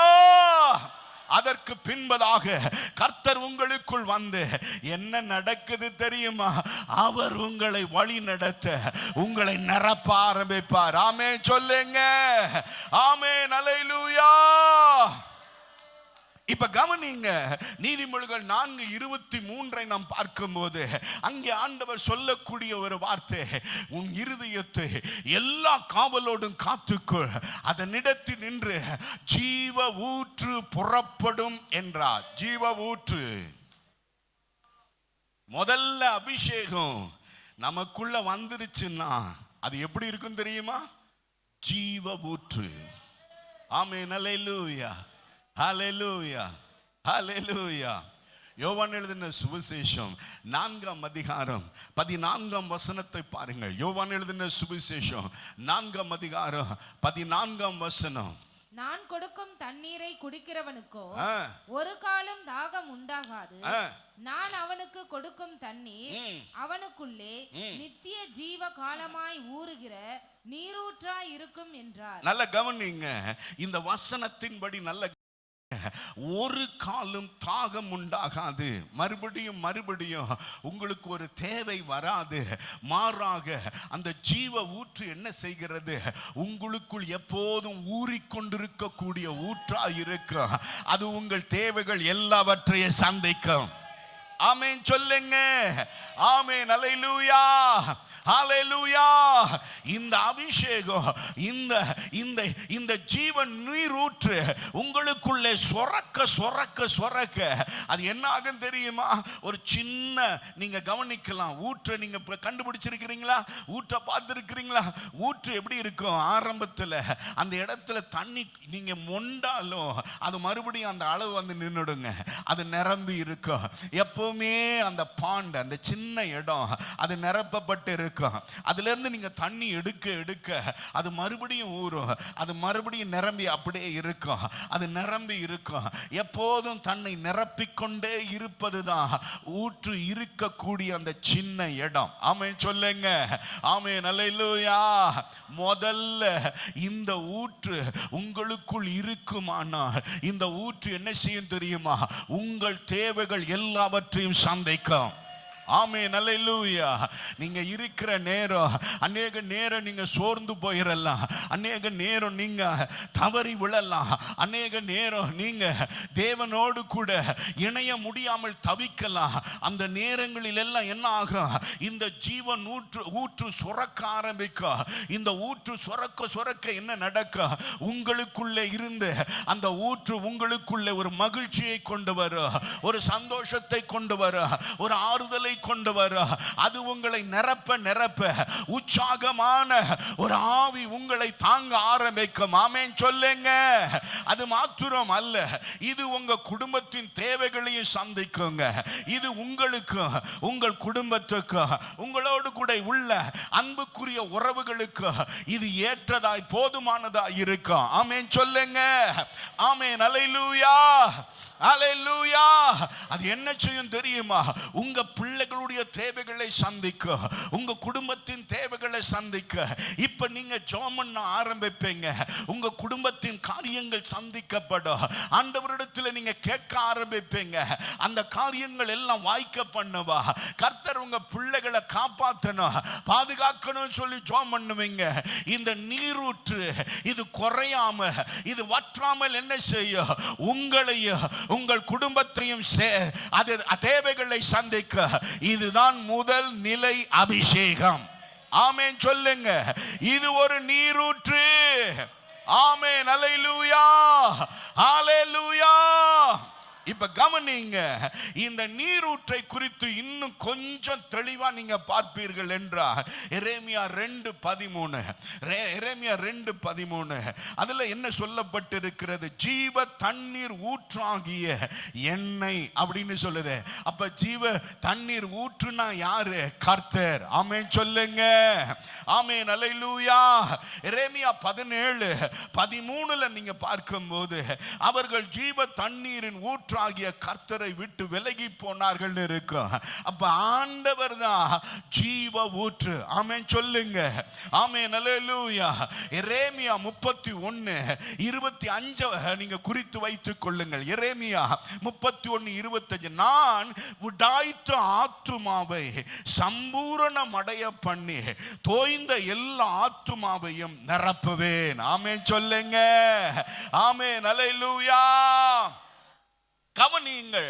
அதற்கு பின்பதாக கர்த்தர் உங்களுக்குள் வந்து என்ன நடக்குது தெரியுமா? அவர் உங்களை வழி நடத்த, உங்களை நிரப்ப ஆரம்பிப்பார். ஆமென் சொல்லுங்க, ஆமென் அல்லேலூயா. இப்ப கவனிங்க, நீதிமொழிகள் 4:23 நாம் பார்க்கும்போது அங்கே ஆண்டவர் சொல்லக்கூடிய ஒரு வார்த்தை, உன் இருதயத்தை எல்லா காவலோடும் காத்துக்கொள், அதனிடத்தில் நின்று ஜீவ ஊற்று புறப்படும் என்றார். ஜீவ ஊற்று, முதல்ல அபிஷேகம் நமக்குள்ள வந்துருச்சுன்னா அது எப்படி இருக்கும் தெரியுமா? ஜீவ ஊற்று. ஆமென் அல்லேலூயா, ஹalleluya, ஹalleluya. யோவான் எழுதின சுவிசேஷம் 4ஆம் அதிகாரம் 14ஆம் வசனத்தை பாருங்கள். யோவான் எழுதின சுவிசேஷம் 4ஆம் அதிகாரம் 14ஆம் வசனம். நான் கொடுக்கும் தண்ணீரை குடிக்கிறவனுக்கோ ஒரு காலம் தாகம் உண்டாகாது. நான் அவனுக்கு கொடுக்கும் தண்ணீர் அவனுக்குள்ளே நித்திய ஜீவ காலமாய் ஊறுகிற நீரூற்றாய் இருக்கும் என்றார். நல்ல கவனிங்க, இந்த வசனத்தின்படி நல்ல ஒரு காலம் தாகம் உண்டாகாது. மறுபடியும் மறுபடியும் உங்களுக்கு ஒரு தேவை வராது. மாறாக அந்த ஜீவ ஊற்று என்ன செய்கிறது? உங்களுக்குள் எப்போதும் ஊறிக்கொண்டிருக்கக்கூடிய ஊற்றா இருக்கும். அது உங்கள் தேவைகள் எல்லாவற்றையும் சந்திக்கும். ஆமென் சொல்லுங்க, ஆமென் அல்லேலூயா, ஹalleluya. இந்த அபிஷேகம், இந்த இந்த இந்த ஜீவன் நீரூற்று உங்களுக்குள்ளே சொரக்க சொரக்க சொரக்க அது என்ன ஆகும் தெரியுமா? ஒரு சின்ன, நீங்க கவனிக்கலாம், ஊற்றை நீங்க கண்டுபிடிச்சிருக்கிறீங்களா? ஊற்றை பார்த்துருக்கிறீங்களா? ஊற்று எப்படி இருக்கும்? ஆரம்பத்தில் அந்த இடத்துல தண்ணி நீங்க மொண்டாலும் அது மறுபடியும் அந்த அளவு வந்து நின்றுடுங்க, அது நிரம்பி இருக்கும். எப்பவுமே அந்த பாண்ட், அந்த சின்ன இடம் அது நிரப்பப்பட்டு இருக்கும். அதுல இருந்து நீங்க தண்ணி எடுக்க எடுக்க அது மறுபடியும் ஊறும், அது மறுபடியும் நிரம்பி அப்படியே இருக்கும், அது நிரம்பி இருக்கும். எப்போதும் தன்னை நிரப்பிக்கொண்டே இருப்பதுதான் ஊற்று இருக்கக்கூடிய அந்த சின்ன இடம். ஆமென் சொல்லுங்க, ஆமென் அல்லேலூயா. முதல்ல இந்த ஊற்று உங்களுக்குள் இருக்குமானால் இந்த ஊற்று என்ன செய்யும் தெரியுமா? உங்கள் தேவைகள் எல்லாவற்றையும் சந்திக்கும். ஆமென், அல்லேலூயா. நீங்க இருக்கிற நேரம் அநேக நேரம் நீங்க சோர்ந்து போயிடலாம், அநேக நேரம் நீங்க தவறி விழலாம், அநேக நேரம் நீங்க தேவனோடு கூட இணைய முடியாமல் தவிக்கலாம். அந்த நேரங்களில் எல்லாம் என்ன ஆகும்? இந்த ஜீவன் ஊற்று சுரக்க ஆரம்பிக்கும். இந்த ஊற்று சுரக்க சுரக்க என்ன நடக்கும்? உங்களுக்குள்ளே இருந்து அந்த ஊற்று உங்களுக்குள்ளே ஒரு மகிழ்ச்சியை கொண்டு வரும், ஒரு சந்தோஷத்தை கொண்டு வரும், ஒரு ஆறுதலை கொண்டு வரும். அது உங்களை நிரப்ப நிரப்ப உற்சாகமான ஒரு ஆவி உங்களை தாங்க ஆரம்பிக்கும். ஆமென் சொல்லுங்க. அது மாத்திரம் அல்ல, இது உங்க குடும்பத்தின் தேவைகளையும் சந்திக்குங்க. இது உங்களுக்கு, உங்கள் குடும்பத்துக்கு, உங்களோடு கூட உள்ள அன்புக்குரிய உறவுகளுக்கு இது ஏற்றதாய் போதுமானதாய் இருக்கும். ஆமென் சொல்லுங்க. ஆமென், அல்லேலூயா, அல்லேலூயா. அது என்ன செய்யும் தெரியுமா? உங்க பிள்ளைகளுடைய தேவைகளை சந்திக்க, உங்க குடும்பத்தின் தேவைகளை சந்திக்க இப்ப நீங்க ஜெபம் பண்ண ஆரம்பிப்பீங்க. உங்க குடும்பத்தின் காரியங்கள் சந்திக்கப்படும். ஆண்டவரிடத்தில் நீங்க கேட்க ஆரம்பிப்பீங்க. அந்த காரியங்கள் எல்லாம் வாய்க்க பண்ணவா கர்த்தர் உங்க பிள்ளைகளை காப்பாற்றணும், பாதுகாக்கணும் சொல்லி ஜெபம் பண்ணுவீங்க. இந்த நீரூற்று இது குறையாம, இது வற்றாமல் என்ன செய்யும்? உங்களையும் உங்கள் குடும்பத்தையும் அது தேவைகளை சந்திக்க இதுதான் முதல் நிலை அபிஷேகம். ஆமென் சொல்லுங்க. இது ஒரு நீரூற்று. ஆமென், அல்லேலூயா, அல்லேலூயா. இப்ப கவனிங்க, இந்த நீரூற்றை குறித்து இன்னும் கொஞ்சம் தெளிவா நீங்க பார்ப்பீர்கள் என்றால் எரேமியா 2:13, எரேமியா 2:13 அதுல என்ன சொல்லப்பட்டிருக்கிறது? ஜீவ தண்ணீர் ஊற்றாகிய எண்ணெய் அப்படின்னு சொல்லுது. அப்ப ஜீவ தண்ணீர் ஊற்றுனா யாரு? கர்த்தர். ஆமென் சொல்லுங்க. ஆமென், அல்லேலூயா. எரேமியா 17:13 நீங்க பார்க்கும்போது அவர்கள் ஜீவ தண்ணீரின் ஊற்று ஆகிய கர்த்தரை விட்டு விலகி போனார்கள் இருக்கும். அப்ப ஆண்டவர் தான் ஜீவ ஊற்று. ஆமென் சொல்லுங்க. ஆமென், அல்லேலூயா. எரேமியா 31:25 நீங்க குறித்து வைத்துக் கொள்ளுங்கள். எரேமியா 31:25 நான் உடாய்த்த ஆத்துமாவை சம்பூரணம் அடைய பண்ணி தோய்ந்த எல்லா ஆத்துமாவையும் நிரப்புவேன். ஆமென் சொல்லுங்க. ஆமென், அல்லேலூயா. கவனியுங்கள்,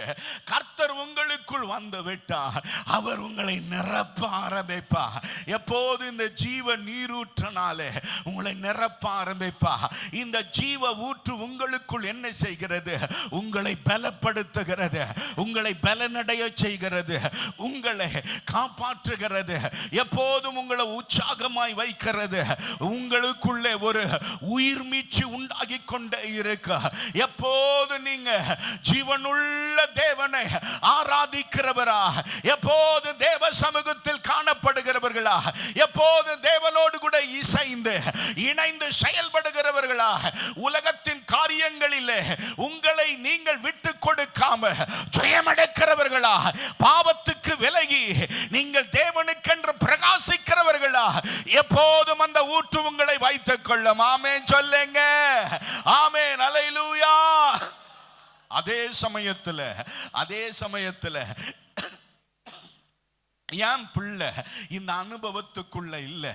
கர்த்தர் உங்களுக்குள் வந்து விட்டார், அவர் உங்களை நிரப்ப ஆரம்பிப்பார். எப்போது இந்த ஜீவ நீரூற்றனாலே உங்களை நிரப்ப ஆரம்பிப்பார். இந்த ஜீவ ஊற்று உங்களுக்குள் என்ன செய்கிறது? உங்களை பலப்படுத்துகிறது, உங்களை பலனடைய செய்கிறது, உங்களை காப்பாற்றுகிறது, எப்போதும் உங்களை உற்சாகமாய் வைக்கிறது. உங்களுக்குள்ளே ஒரு உயிர் மீட்சி உண்டாகி கொண்டே இருக்கு. எப்போது நீங்க ஜீவனுள்ள தேவனை ஆராதிக்கிறவரா, எப்போது தேவ சமூகத்தில் காணப்படுகிறவர்களா, எப்போது தேவனோடு கூட இணைந்து செயல்படுகிறவர்களா, உலகத்தின் காரியங்களிலே உங்களை நீங்கள் விட்டு கொடுக்காம ஜெயமெடுக்கிறவர்களா, பாவத்துக்கு விலகி நீங்கள் தேவனுக்கென்று பிரகாசிக்கிறவர்களா, எப்போதும் அந்த ஊற்று உங்களை வைத்துக் கொள்ளும். ஆமென் சொல்லுங்க. ஆமென், அல்லேலூயா. அதே சமயத்துல என் பிள்ளை இந்த அனுபவத்துக்குள்ள இல்ல,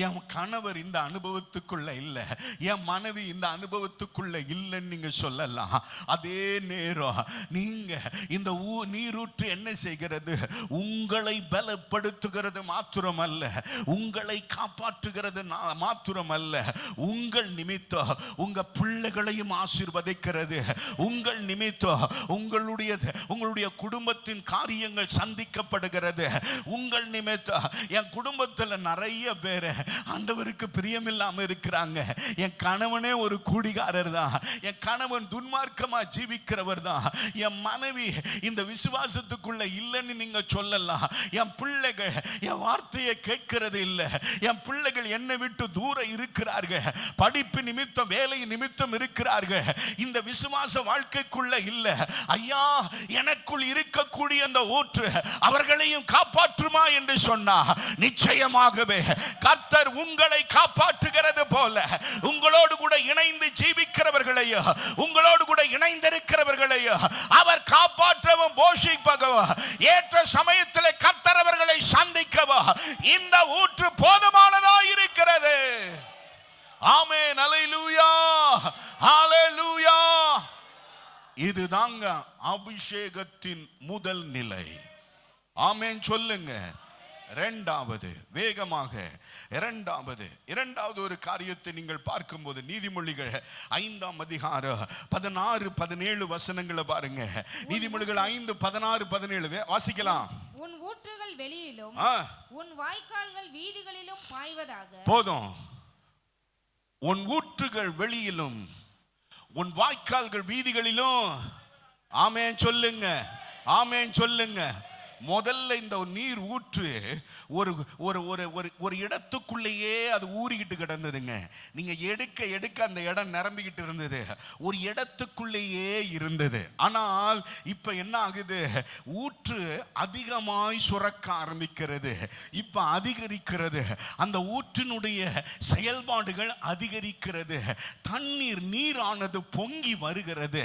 என் கணவர் இந்த அனுபவத்துக்குள்ள இல்ல, என் மனைவி இந்த அனுபவத்துக்குள்ள இல்லைன்னு நீங்க சொல்லலாம். அதே நேரம் நீங்க இந்த நீரூற்று என்ன செய்கிறது? உங்களை பலப்படுத்துகிறது மாத்திரமல்ல, உங்களை காப்பாற்றுகிறது மாத்திரமல்ல, உங்கள் நிமித்தம் உங்க பிள்ளைகளையும் ஆசீர்வதிக்கிறது. உங்கள் நிமித்தம் உங்களுடைய குடும்பத்தின் காரியங்கள் சந்திக்கப்படுகிறது. உங்கள் நிமித்தம் என் குடும்பத்தில் நிறைய பேர் ஆண்டவருக்கு பிரியமில்லாம இருக்கிறாங்க. என் கணவனே ஒரு குடிகாரர் தான், என் கணவன் துன்மார்க்கமா ஜீவிக்கிறவர் தான், என் மனைவி இந்த விசுவாசத்துக்குள்ள இல்லைன்னு நீங்க சொல்லலாம். என் பிள்ளைகள் என் வார்த்தையை கேட்கிறது இல்லை, என் பிள்ளைகள் என்னை விட்டு தூரம் இருக்கிறார்கள், படிப்பு நிமித்தம் வேலை நிமித்தம் இருக்கிறார்கள், இந்த விசுவாச வாழ்க்கைக்குள்ள இல்லை. ஐயா, எனக்குள் இருக்கக்கூடிய அந்த ஊற்று அவர்களையும் காப்பாற்றுமா என்று சொன்னா நிச்சயமாகவே கர்த்தர் உங்களை காப்பாற்றுகிறது போல உங்களோடு கூட இணைந்து ஜீவிக்கிறவர்களையும் உங்களோடு கூட இணைந்திருக்கிறவர்களையும் அவர் காப்பாற்றவும் போஷிப்பகவும் ஏற்ற சமயத்தில் கர்த்தர் இந்த ஊற்று போதுமானதா இருக்கிறது. ஆமென். அல்லேலூயா, அல்லேலூயா. இதுதாங்க அபிஷேகத்தின் முதல் நிலை. ஆமென் சொல்லுங்க. இரண்டாவது, வேகமாக இரண்டாவது ஒரு காரியத்தை நீங்கள் பார்க்கும்போது நீதிமொழிகள் 5ஆம் அதிகாரம் 16-17 வசனங்களை பாருங்க. நீதிமொழிகள் 5:16-17 வாசிக்கலாம். உன் ஊற்றுகள் வெளியிலும் உன் வாய்க்கால்கள் வீதிகளிலும் பாய்வதாக. போதும். உன் ஊற்றுகள் வெளியிலும் உன் வாய்க்கால்கள் வீதிகளிலும். ஆமென் சொல்லுங்க, ஆமென் சொல்லுங்க. முதல்ல இந்த நீர் ஊற்று ஒரு ஒரு ஒரு ஒரு இடத்துக்குள்ளேயே அது ஊறிக்கிட்டு கிடந்ததுங்க. நீங்க எடுக்க எடுக்க அந்த இடம் நிரம்பிக்கிட்டு இருந்தது, ஒரு இடத்துக்குள்ளேயே இருந்தது. ஆனால் இப்ப என்ன ஆகுது? ஊற்று அதிகமாய் சுரக்க ஆரம்பிக்கிறது, இப்ப அதிகரிக்கிறது. அந்த ஊற்றினுடைய செயல்பாடுகள் அதிகரிக்கிறது. நீரானது பொங்கி வருகிறது.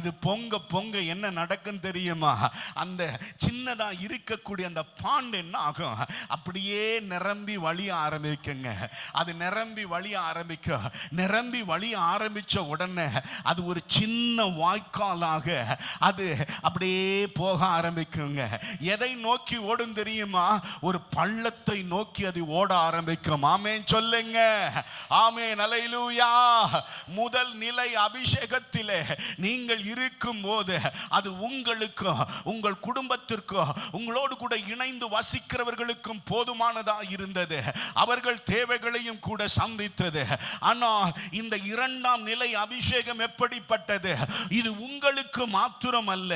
இது பொங்க பொங்க என்ன நடக்கும் தெரியுமா? அந்த சின்னதா இருக்கக்கூடிய அந்த பாண்ட் என்ன ஆகும்? அப்படியே நிரம்பி வழிய ஆரம்பிக்குங்க. அது நிரம்பி வழிய ஆரம்பிக்கும். நிரம்பி வழிய ஆரம்பிச்ச உடனே அது ஒரு சின்ன வாய்க்காலாக அது அப்படியே போக ஆரம்பிக்குங்க. எதை நோக்கி ஓடும் தெரியுமா? ஒரு பள்ளத்தை நோக்கி அது ஓட ஆரம்பிக்கும். ஆமென் சொல்லுங்க, ஆமென். அல்லேலூயா. முதல் நிலை அபிஷேகத்திலே நீங்கள் இருக்கும் போது அது உங்களுக்கும் உங்கள் குடும்பத்திற்கும் உங்களோடு கூட இணைந்து வசிக்கிறவர்களுக்கும் போதுமானதா இருந்தது. அவர்கள் தேவைகளையும் கூட சந்தித்தது. ஆனால் இந்த இரண்டாம் நிலை அபிஷேகம் எப்படிப்பட்டது? இது உங்களுக்கு மாத்திரம் அல்ல,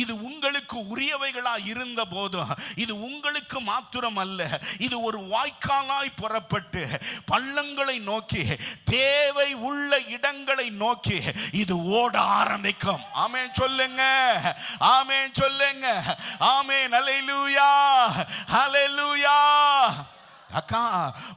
இது உங்களுக்கு உரியவைகளா இருந்த போதும் இது உங்களுக்கு மாத்திரம் அல்ல, இது ஒரு வாய்க்காலாய் புறப்பட்டு பள்ளங்களை நோக்கி, தேவை உள்ள இடங்களை நோக்கி இது ஓட ஆரம்பிக்கும். ஆமென் சொல்லுங்க, ஆமென் சொல்லுங்க, ஆமென். அல்லேலூயா, அல்லேலூயா. அக்கா,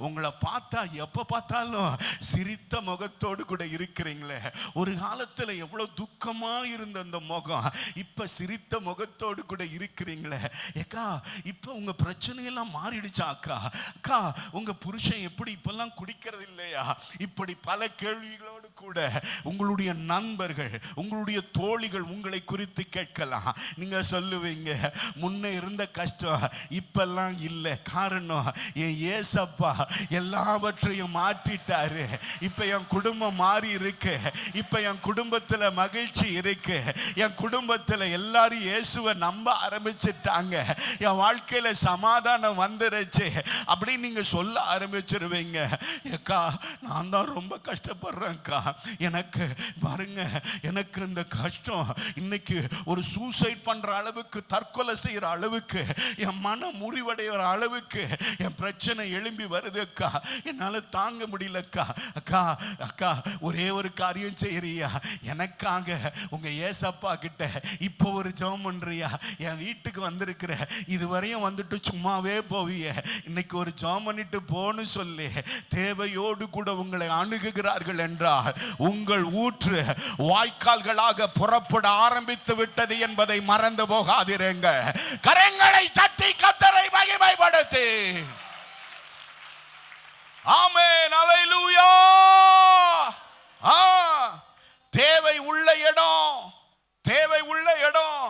உங்களை பார்த்தா எப்ப பார்த்தாலும் சிரித்த முகத்தோடு கூட இருக்கிறீங்களே. ஒரு காலத்துல எவ்வளவு துக்கமா இருந்த அந்த முகம் இப்ப சிரித்த முகத்தோடு கூட இருக்கிறீங்களே. அக்கா, இப்ப உங்க பிரச்சனையெல்லாம் மாறிடுச்சா? அக்கா, அக்கா, உங்க புருஷன் எப்படி இப்பெல்லாம் குடிக்கிறது இல்லையா? இப்படி பல கேள்விகளோடு கூட உங்களுடைய நண்பர்கள், உங்களுடைய தோழிகள் உங்களை குறித்து கேட்கலாம். நீங்க சொல்லுவீங்க, முன்ன இருந்த கஷ்டம் இப்பெல்லாம் இல்லை. காரணம், ஏசப்பா எல்லாவற்றையும் மாற்றிட்டாரு. இப்ப என் குடும்பம் மாறி இருக்கு. இப்ப என் குடும்பத்துல மகிழ்ச்சி இருக்கு. என் குடும்பத்துல எல்லாரும் இயேசுவை நம்ப ஆரம்பிச்சிட்டாங்க. என் வாழ்க்கையில சமாதானம் வந்துருச்சு அப்படி நீங்க சொல்ல ஆரம்பிச்சிருவீங்க. அக்கா, நான் தான் ரொம்ப கஷ்டப்படுறேன்க்கா. எனக்கு பாருங்க, எனக்கு இந்த கஷ்டம் இன்னைக்கு ஒரு சூசைட் பண்ற அளவுக்கு, தற்கொலை செய்யற அளவுக்கு, என் மனம் முறிவடைகிற அளவுக்கு என் பிரச்சனை எழும்பி வருது அக்கா. என்னால தாங்க முடியலக்கா. அக்கா, அக்கா, ஒரே ஒரு காரியம் செய்யறியா? எனக்காக உங்க ஏசப்பா கிட்ட இப்போ ஒரு ஜெபம் பண்றியா? என் வீட்டுக்கு வந்திருக்கிற, இதுவரையும் வந்துட்டு சும்மாவே போவிய, இன்னைக்கு ஒரு ஜெபம் பண்ணிட்டு போன்னு சொல்லி தேவையோடு கூட உங்களை அணுகுகிறார்கள் என்றால் உங்கள் ஊற்று வாய்க்கால்களாக புறப்பட ஆரம்பித்து விட்டது என்பதை மறந்து போகாதிருங்க. கரங்களை தட்டி கர்த்தரை மகிமைப்படுத்தி. ஆமென், அல்லேலூயா. தேவை உள்ள இடம், தேவை உள்ள இடம்.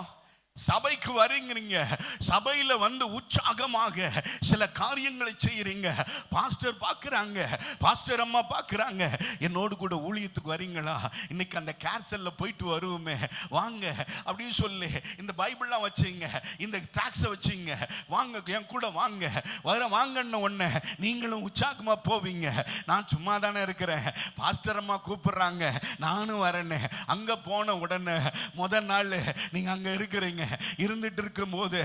சபைக்கு வரீங்க, சபையில வந்து உற்சாகமாக சில காரியங்களை செய்யறீங்க. பாஸ்டர் பார்க்கறாங்க, பாஸ்டர் அம்மா பார்க்கறாங்க. என்னோடு கூட ஊழியத்துக்கு வரீங்களா? இன்னைக்கு அந்த கேர்சல்ல போயிட்டு வருவோமே, வாங்க அப்படின்னு சொல்லி இந்த பைபிள்லாம் வச்சுங்க, இந்த டாக்ஸை வச்சுங்க, வாங்க என் கூட வாங்க. வாங்கன்னு ஒண்ணு நீங்களும் உற்சாகமா போவீங்க. நான் சும்மா தானே இருக்கிறேன், பாஸ்டர் அம்மா கூப்பிடுறாங்க, நானும் வரேன்னு. அங்க போன உடனே முதல் நாள் நீங்க அங்க இருக்கிறீங்க, இருந்துட்டு இருக்கும் போது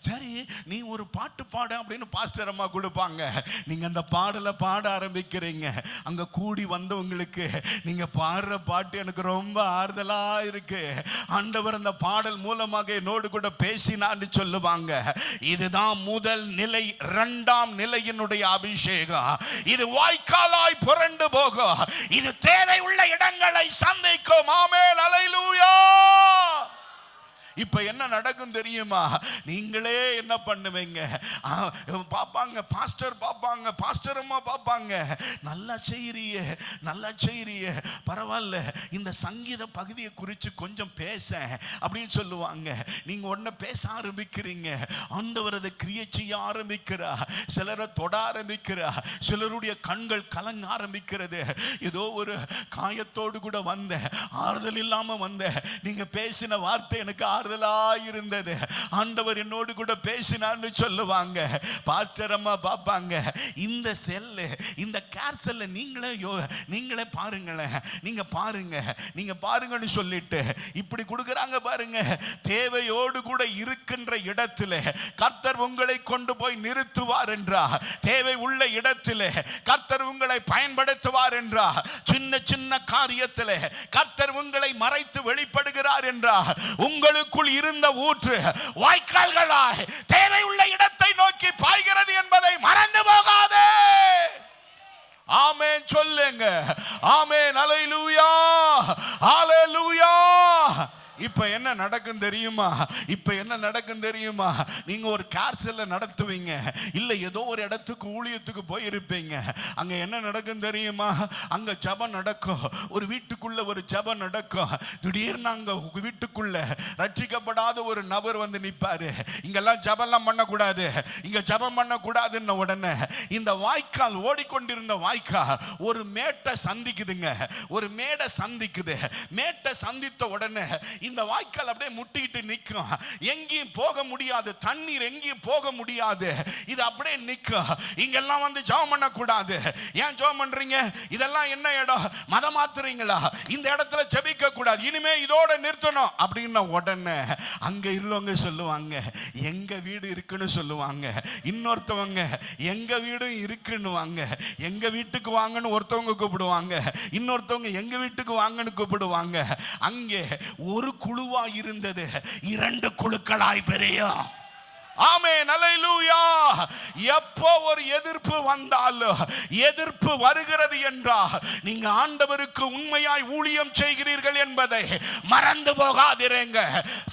சரி நீ ஒரு பாட்டு பாட அப்படின்னு பாஸ்டர் அம்மா கொடுப்பாங்க. நீங்க அந்த பாடலை பாட ஆரம்பிக்கிறீங்க. அங்க கூடி வந்தவங்களுக்கு நீங்க பாடுற பாட்டு எனக்கு ரொம்ப ஆறுதலா இருக்கு, ஆண்டவர் அந்த பாடல் மூலமாக என்னோடு கூட பேசினான்னு சொல்லுவாங்க. இதுதான் முதல் நிலை. இரண்டாம் நிலையினுடைய அபிஷேகம். இது வாய்க்காலாய் புரண்டு போகும். இது தேவை உள்ள இடங்களை சந்திக்கும். ஆமென், அல்லேலூயா. இப்ப என்ன நடக்கும் தெரியுமா? நீங்களே என்ன பண்ணுவீங்க? பாப்பாங்க, பாஸ்டர் பாப்பாங்க, பாஸ்டர் அம்மா பாப்பாங்க, நல்லா செய்யறியே, நல்லா செய்யறியே, பரவாயில்ல, இந்த சங்கீத பகுதியை குறித்து கொஞ்சம் பேச அப்படின்னு சொல்லுவாங்க. நீங்க உடனே பேச ஆரம்பிக்கிறீங்க. ஆண்டவர் அதை கிரியை செய்ய ஆரம்பிக்கிறா. சிலரை தொட ஆரம்பிக்கிறா. சிலருடைய கண்கள் கலங்க ஆரம்பிக்கிறது. ஏதோ ஒரு காயத்தோடு கூட வந்த, ஆறுதல் இல்லாம வந்த, நீங்க பேசின வார்த்தை எனக்கு ஆறுதலா இருந்தது, ஆண்டவர் என்னோடு கூட பேசினான்னு சொல்லுவாங்க. பாஸ்டர் அம்மா பாப்பாங்க. இந்த செல்லு, இந்த கேர் செல்ல நீங்களே பாருங்களேன், நீங்க பாருங்கன்னு சொல்லிட்டு இப்படி கொடுக்கறாங்க பாருங்க. தேவையோடு கூட இருக்கின்ற இடத்துல கர்த்தர் உங்களை கொண்டு போய் நிறுத்துவார் என்றார். தேவை உள்ள இடத்துல கர்த்தர் உங்களை பயன்படுத்துவார் என்றார். சின்ன சின்ன காரியத்தில் கர்த்தர் உங்களை மறைத்து வெளிப்படுகிறார் என்றார். உங்களுக்குள் இருந்த ஊற்று வாய்க்கால்களாய் தேவை உள்ள இடத்தை நோக்கி பாய்கிறது என்பதை மறந்து போகாதே. ஆமென் சொல்லுங்க. ஆமென். அல்லேலூயா, அல்லேலூயா. இப்ப என்ன நடக்கும் தெரியுமா? நீங்க ஒரு கேர்செல்ல நடத்துவீங்க, இல்ல ஏதோ ஒரு இடத்துக்கு ஊழியத்துக்கு போயிருப்பீங்க. அங்க என்ன நடக்கும் தெரியுமா? அங்க ஜெபம் நடக்கும். ஒரு வீட்டுக்குள்ள ஒரு ஜெபம் நடக்கும். திடீர்னு அங்க வீட்டுக்குள்ள ரட்சிக்கப்படாத ஒரு நபர் வந்து நிப்பாரு. இங்கெல்லாம் ஜெபம்லாம் பண்ணக்கூடாது, இங்க ஜெபம் பண்ணக்கூடாதுன்னு உடனே இந்த வாய்க்கால், ஓடிக்கொண்டிருந்த வாய்க்கால் ஒரு மேட்டை சந்திக்குதுங்க. ஒரு மேடை சந்திக்குது. மேட்டை சந்தித்த உடனே இந்த வாய்க்கால் அப்படியே முட்டிட்டு நிற்கும். எங்கேயும் போக முடியாது, தண்ணீர் எங்கேயும் போக முடியாது. இது அப்படியே நிற்கும். இங்கெல்லாம் வந்து ஜெபம் பண்ணக்கூடாது. ஏன் ஜெபம் பண்றீங்க? இதெல்லாம் என்ன இடம்? மதம் மாத்துறீங்களா? இந்த இடத்துல ஜெபிக்க கூடாது, இனிமே இதோட நிறுத்தணும் அப்படின்னு உடனே அங்க இருவங்க சொல்லுவாங்க, எங்க வீடு இருக்குன்னு சொல்லுவாங்க. இன்னொருத்தவங்க எங்க வீடும் இருக்குன்னுவாங்க. எங்க வீட்டுக்கு வாங்கன்னு ஒருத்தவங்க கூப்பிடுவாங்க, இன்னொருத்தவங்க எங்க வீட்டுக்கு வாங்கன்னு கூப்பிடுவாங்க. அங்கே ஒரு குழுவா இருந்தது 2 குழுக்களாய் பெரியும். ஆமென், அல்லேலூயா. எப்போ ஒரு எதிர்ப்பு வந்தாலும், எதிர்ப்பு வருகிறது என்றால் நீங்க ஆண்டவருக்கு உண்மையாய் ஊழியம் செய்கிறீர்கள் என்பதை மறந்து போகாதீங்க.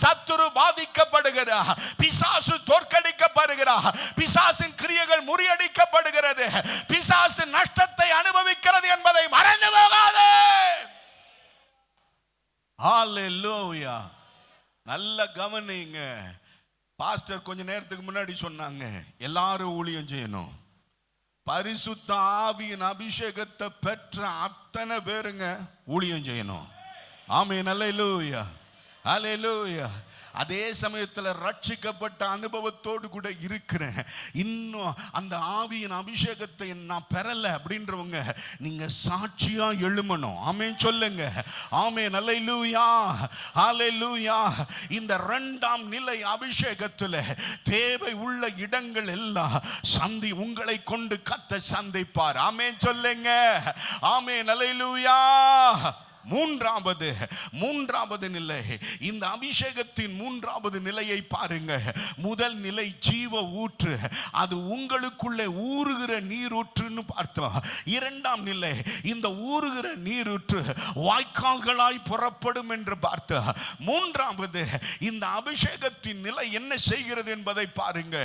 சத்துரு பாதிக்கப்படுகிறார், பிசாசு தோற்கடிக்கப்படுகிறார், பிசாசின் கிரியைகள் முறியடிக்கப்படுகிறது, பிசாசு நஷ்டத்தை அனுபவிக்கிறது என்பதை மறந்து போகாதே. ஹல்லேலூயா. நல்ல கவனிங்க. பாஸ்டர் கொஞ்ச நேரத்துக்கு முன்னாடி சொன்னாங்க, எல்லாரும் ஊழியம் செய்யணும். பரிசுத்த ஆவியின் அபிஷேகத்தை பெற்ற அத்தனை பேருங்க ஊழியம் செய்யணும். ஆமென், அல்லேலூயா, அல்லேலூயா. அதே சமயத்தில் ரட்சிக்கப்பட்ட அனுபவத்தோடு கூட இருக்கிறேன், இன்னும் அந்த ஆவியின் அபிஷேகத்தை நான் பெறல அப்படின்றவங்க நீங்க சாட்சியா எழுமணும். ஆமென் சொல்லுங்க. ஆமென், அல்லேலூயா, அல்லேலூயா. இந்த 2ஆம் நிலை அபிஷேகத்தில் தேவை உள்ள இடங்கள் எல்லாம் உங்களை கொண்டு கர்த்தர் சந்திப்பார். ஆமென் சொல்லுங்க. ஆமென், அல்லேலூயா. மூன்றாவது நிலை, இந்த அபிஷேகத்தின் 3வது நிலையை பாருங்க. முதல் நிலை ஜீவ ஊற்று, அது உங்களுக்குள்ளே ஊறுகிற நீரூற்றுன்னு பார்த்தோம். 2ஆம் நிலை, இந்த ஊறுகிற நீரூற்று வாய்க்கால்களாய் புறப்படும் என்று பார்த்தோம். 3வது, இந்த அபிஷேகத்தின் நிலை என்ன செய்கிறது என்பதை பாருங்க.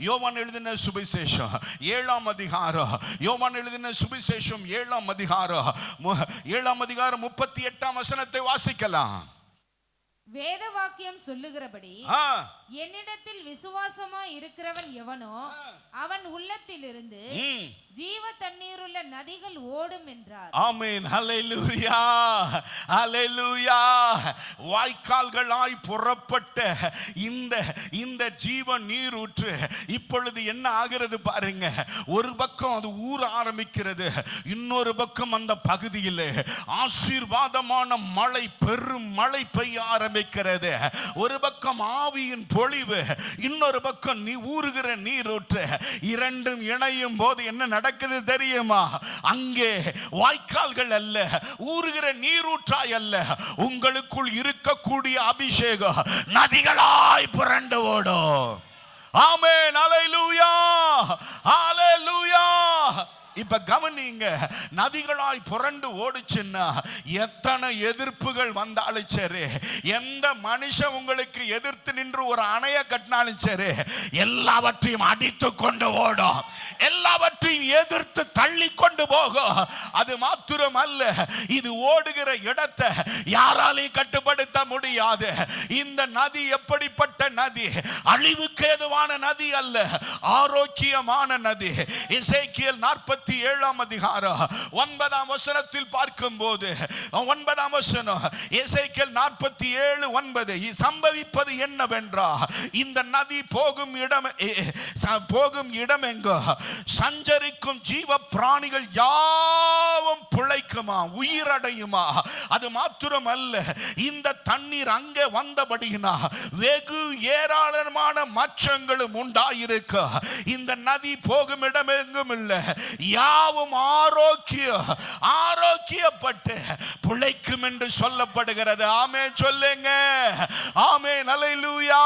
யோவான் எழுதின சுவிசேஷம் 7ஆம் அதிகாரம், யோவான் எழுதின சுவிசேஷம் 7ஆம் அதிகாரம் 38ஆம் வசனத்தை வாசிக்கலாம். வேத வாக்கியம் சொல்லுகிறபடி என்னிடத்தில் விசுவாசமா இருக்கிறவன் எவனோ அவன் உள்ளத்திலிருந்து ஜீவ தண்ணீருள்ள நதிகள் ஓடும் என்றார். ஆமென், அல்லேலூயா, அல்லேலூயா. வாய்க்கால்களாய் புறப்பட்ட இந்த ஜீவ நீரூற்று இப்பொழுது என்ன ஆகிறது பாருங்க. ஒரு பக்கம் அது ஊற ஆரம்பிக்கிறது, இன்னொரு பக்கம் அந்த பகுதியில் ஆசீர்வாதமான மழை, பெரும் மழை பெய்ய ஆரம்பிக்கிறது. ஒரு பக்கம் ஆவியின் பொழிவு, இன்னொரு பக்கம் ஊறுகிற நீரூற்று. இரண்டும் இணையும் போது என்ன நடக்குது தெரியுமா? அங்கே வாய்க்கால்கள் அல்ல, ஊறுகிற நீரூற்றாய் அல்ல, உங்களுக்குள் இருக்கக்கூடிய அபிஷேகம் நதிகளாய் புரண்டு ஓடும். ஆமென், அல்லேலூயா, அல்லேலூயா. இப்ப கவனிங்க, நதிகளாய் புரண்டு ஓடுச்சுன்னா எத்தனை எதிர்ப்புகள் வந்தாலும் சரி, எந்த மனுஷன் உங்களுக்கு எதிர்த்து நின்று ஒரு அணைய கட்டினாலும் சரி, எல்லாவற்றையும் அடித்து கொண்டு ஓடும், எல்லாவற்றையும் எதிர்த்து தள்ளி கொண்டு போகும். அது மாத்திரம் அல்ல, இது ஓடுகிற இடத்தை யாராலையும் கட்டுப்படுத்த முடியாது. இந்த நதி எப்படிப்பட்ட நதி? அழிவுக்கு ஏதுவான நதி அல்ல, ஆரோக்கியமான நதி. எசேக்கியேல் 47 அதிகாரம் 9 வசனத்தில் பார்க்கும்போது, 9 வசனம், எசேக்கியேல் 47:9, சம்பவிப்பது என்னவென்றால், இந்த நதி போகும் இடம் எங்கோ சஞ்சரிக்கும் ஜீவ பிராணிகள் யாவும் பிழைக்குமா, உயிரடையுமா. அது மாத்திரம் அல்ல, இந்த தண்ணீர் அங்கே வந்தபடினா வெகு ஏராளமான மச்சங்களும் உண்டாயிருக்க. இந்த நதி போகும் இடம் எங்கும் இல்லை, யாவும் ஆரோக்கியப்பட்டு பிழைக்கும் என்று சொல்லப்படுகிறது. ஆமென் சொல்லுங்க, ஆமென், அல்லேலூயா.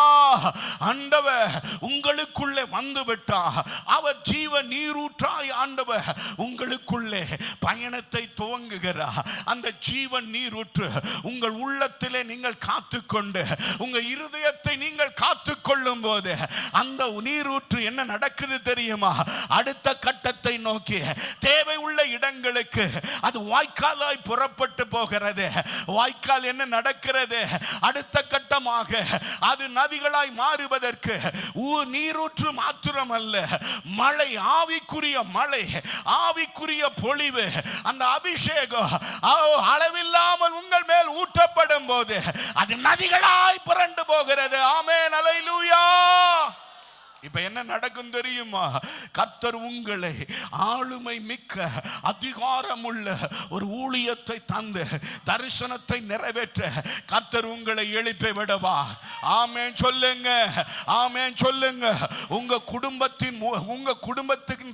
ஆண்டவர் உங்களுக்குள்ளே வந்து விட்டார், அவர் ஜீவ நீரூற்றாய் ஆண்டவர் உங்களுக்குள்ளே பயணத்தை துவங்குகிறார். அந்த ஜீவன் நீரூற்று உங்கள் உள்ளத்திலே நீங்கள் காத்துக்கொண்டு, உங்க இருதயத்தை நீங்கள் காத்துக்கொள்ளும் போது அந்த நீரூற்று என்ன நடக்குது தெரியுமா? அடுத்த கட்டத்தை நோக்கி தேவை உள்ள இடங்களுக்கு அது வாய்க்காலாய் புறப்பட்டு போகிறது. வாய்க்கால் என்ன நடக்கிறது? அடுத்த கட்டமாக அது நதிகளாய் மாறுவதற்கு நீரூற்று மாத்திரமல்ல, மழை, ஆவிக்குரிய மழை, ஆவிக்குரிய பொழிவு, அந்த அபிஷேகம் அளவில்லாமல் உங்கள் மேல் ஊற்றப்படும் போது அது நதிகளாய் புரண்டு போகிறது. ஆமென், அல்லேலூயா. இப்ப என்ன நடக்கும் தெரியுமா? கர்த்தர் உங்களை ஆளுமை மிக்க அதிகாரமுள்ள ஒரு ஊழியத்தை தந்து தரிசனத்தை நிறைவேற்ற கர்த்தர் உங்களை எழுப்பி விடவா. ஆமென் சொல்லுங்க, ஆமென் சொல்லுங்க. உங்க குடும்பத்தின்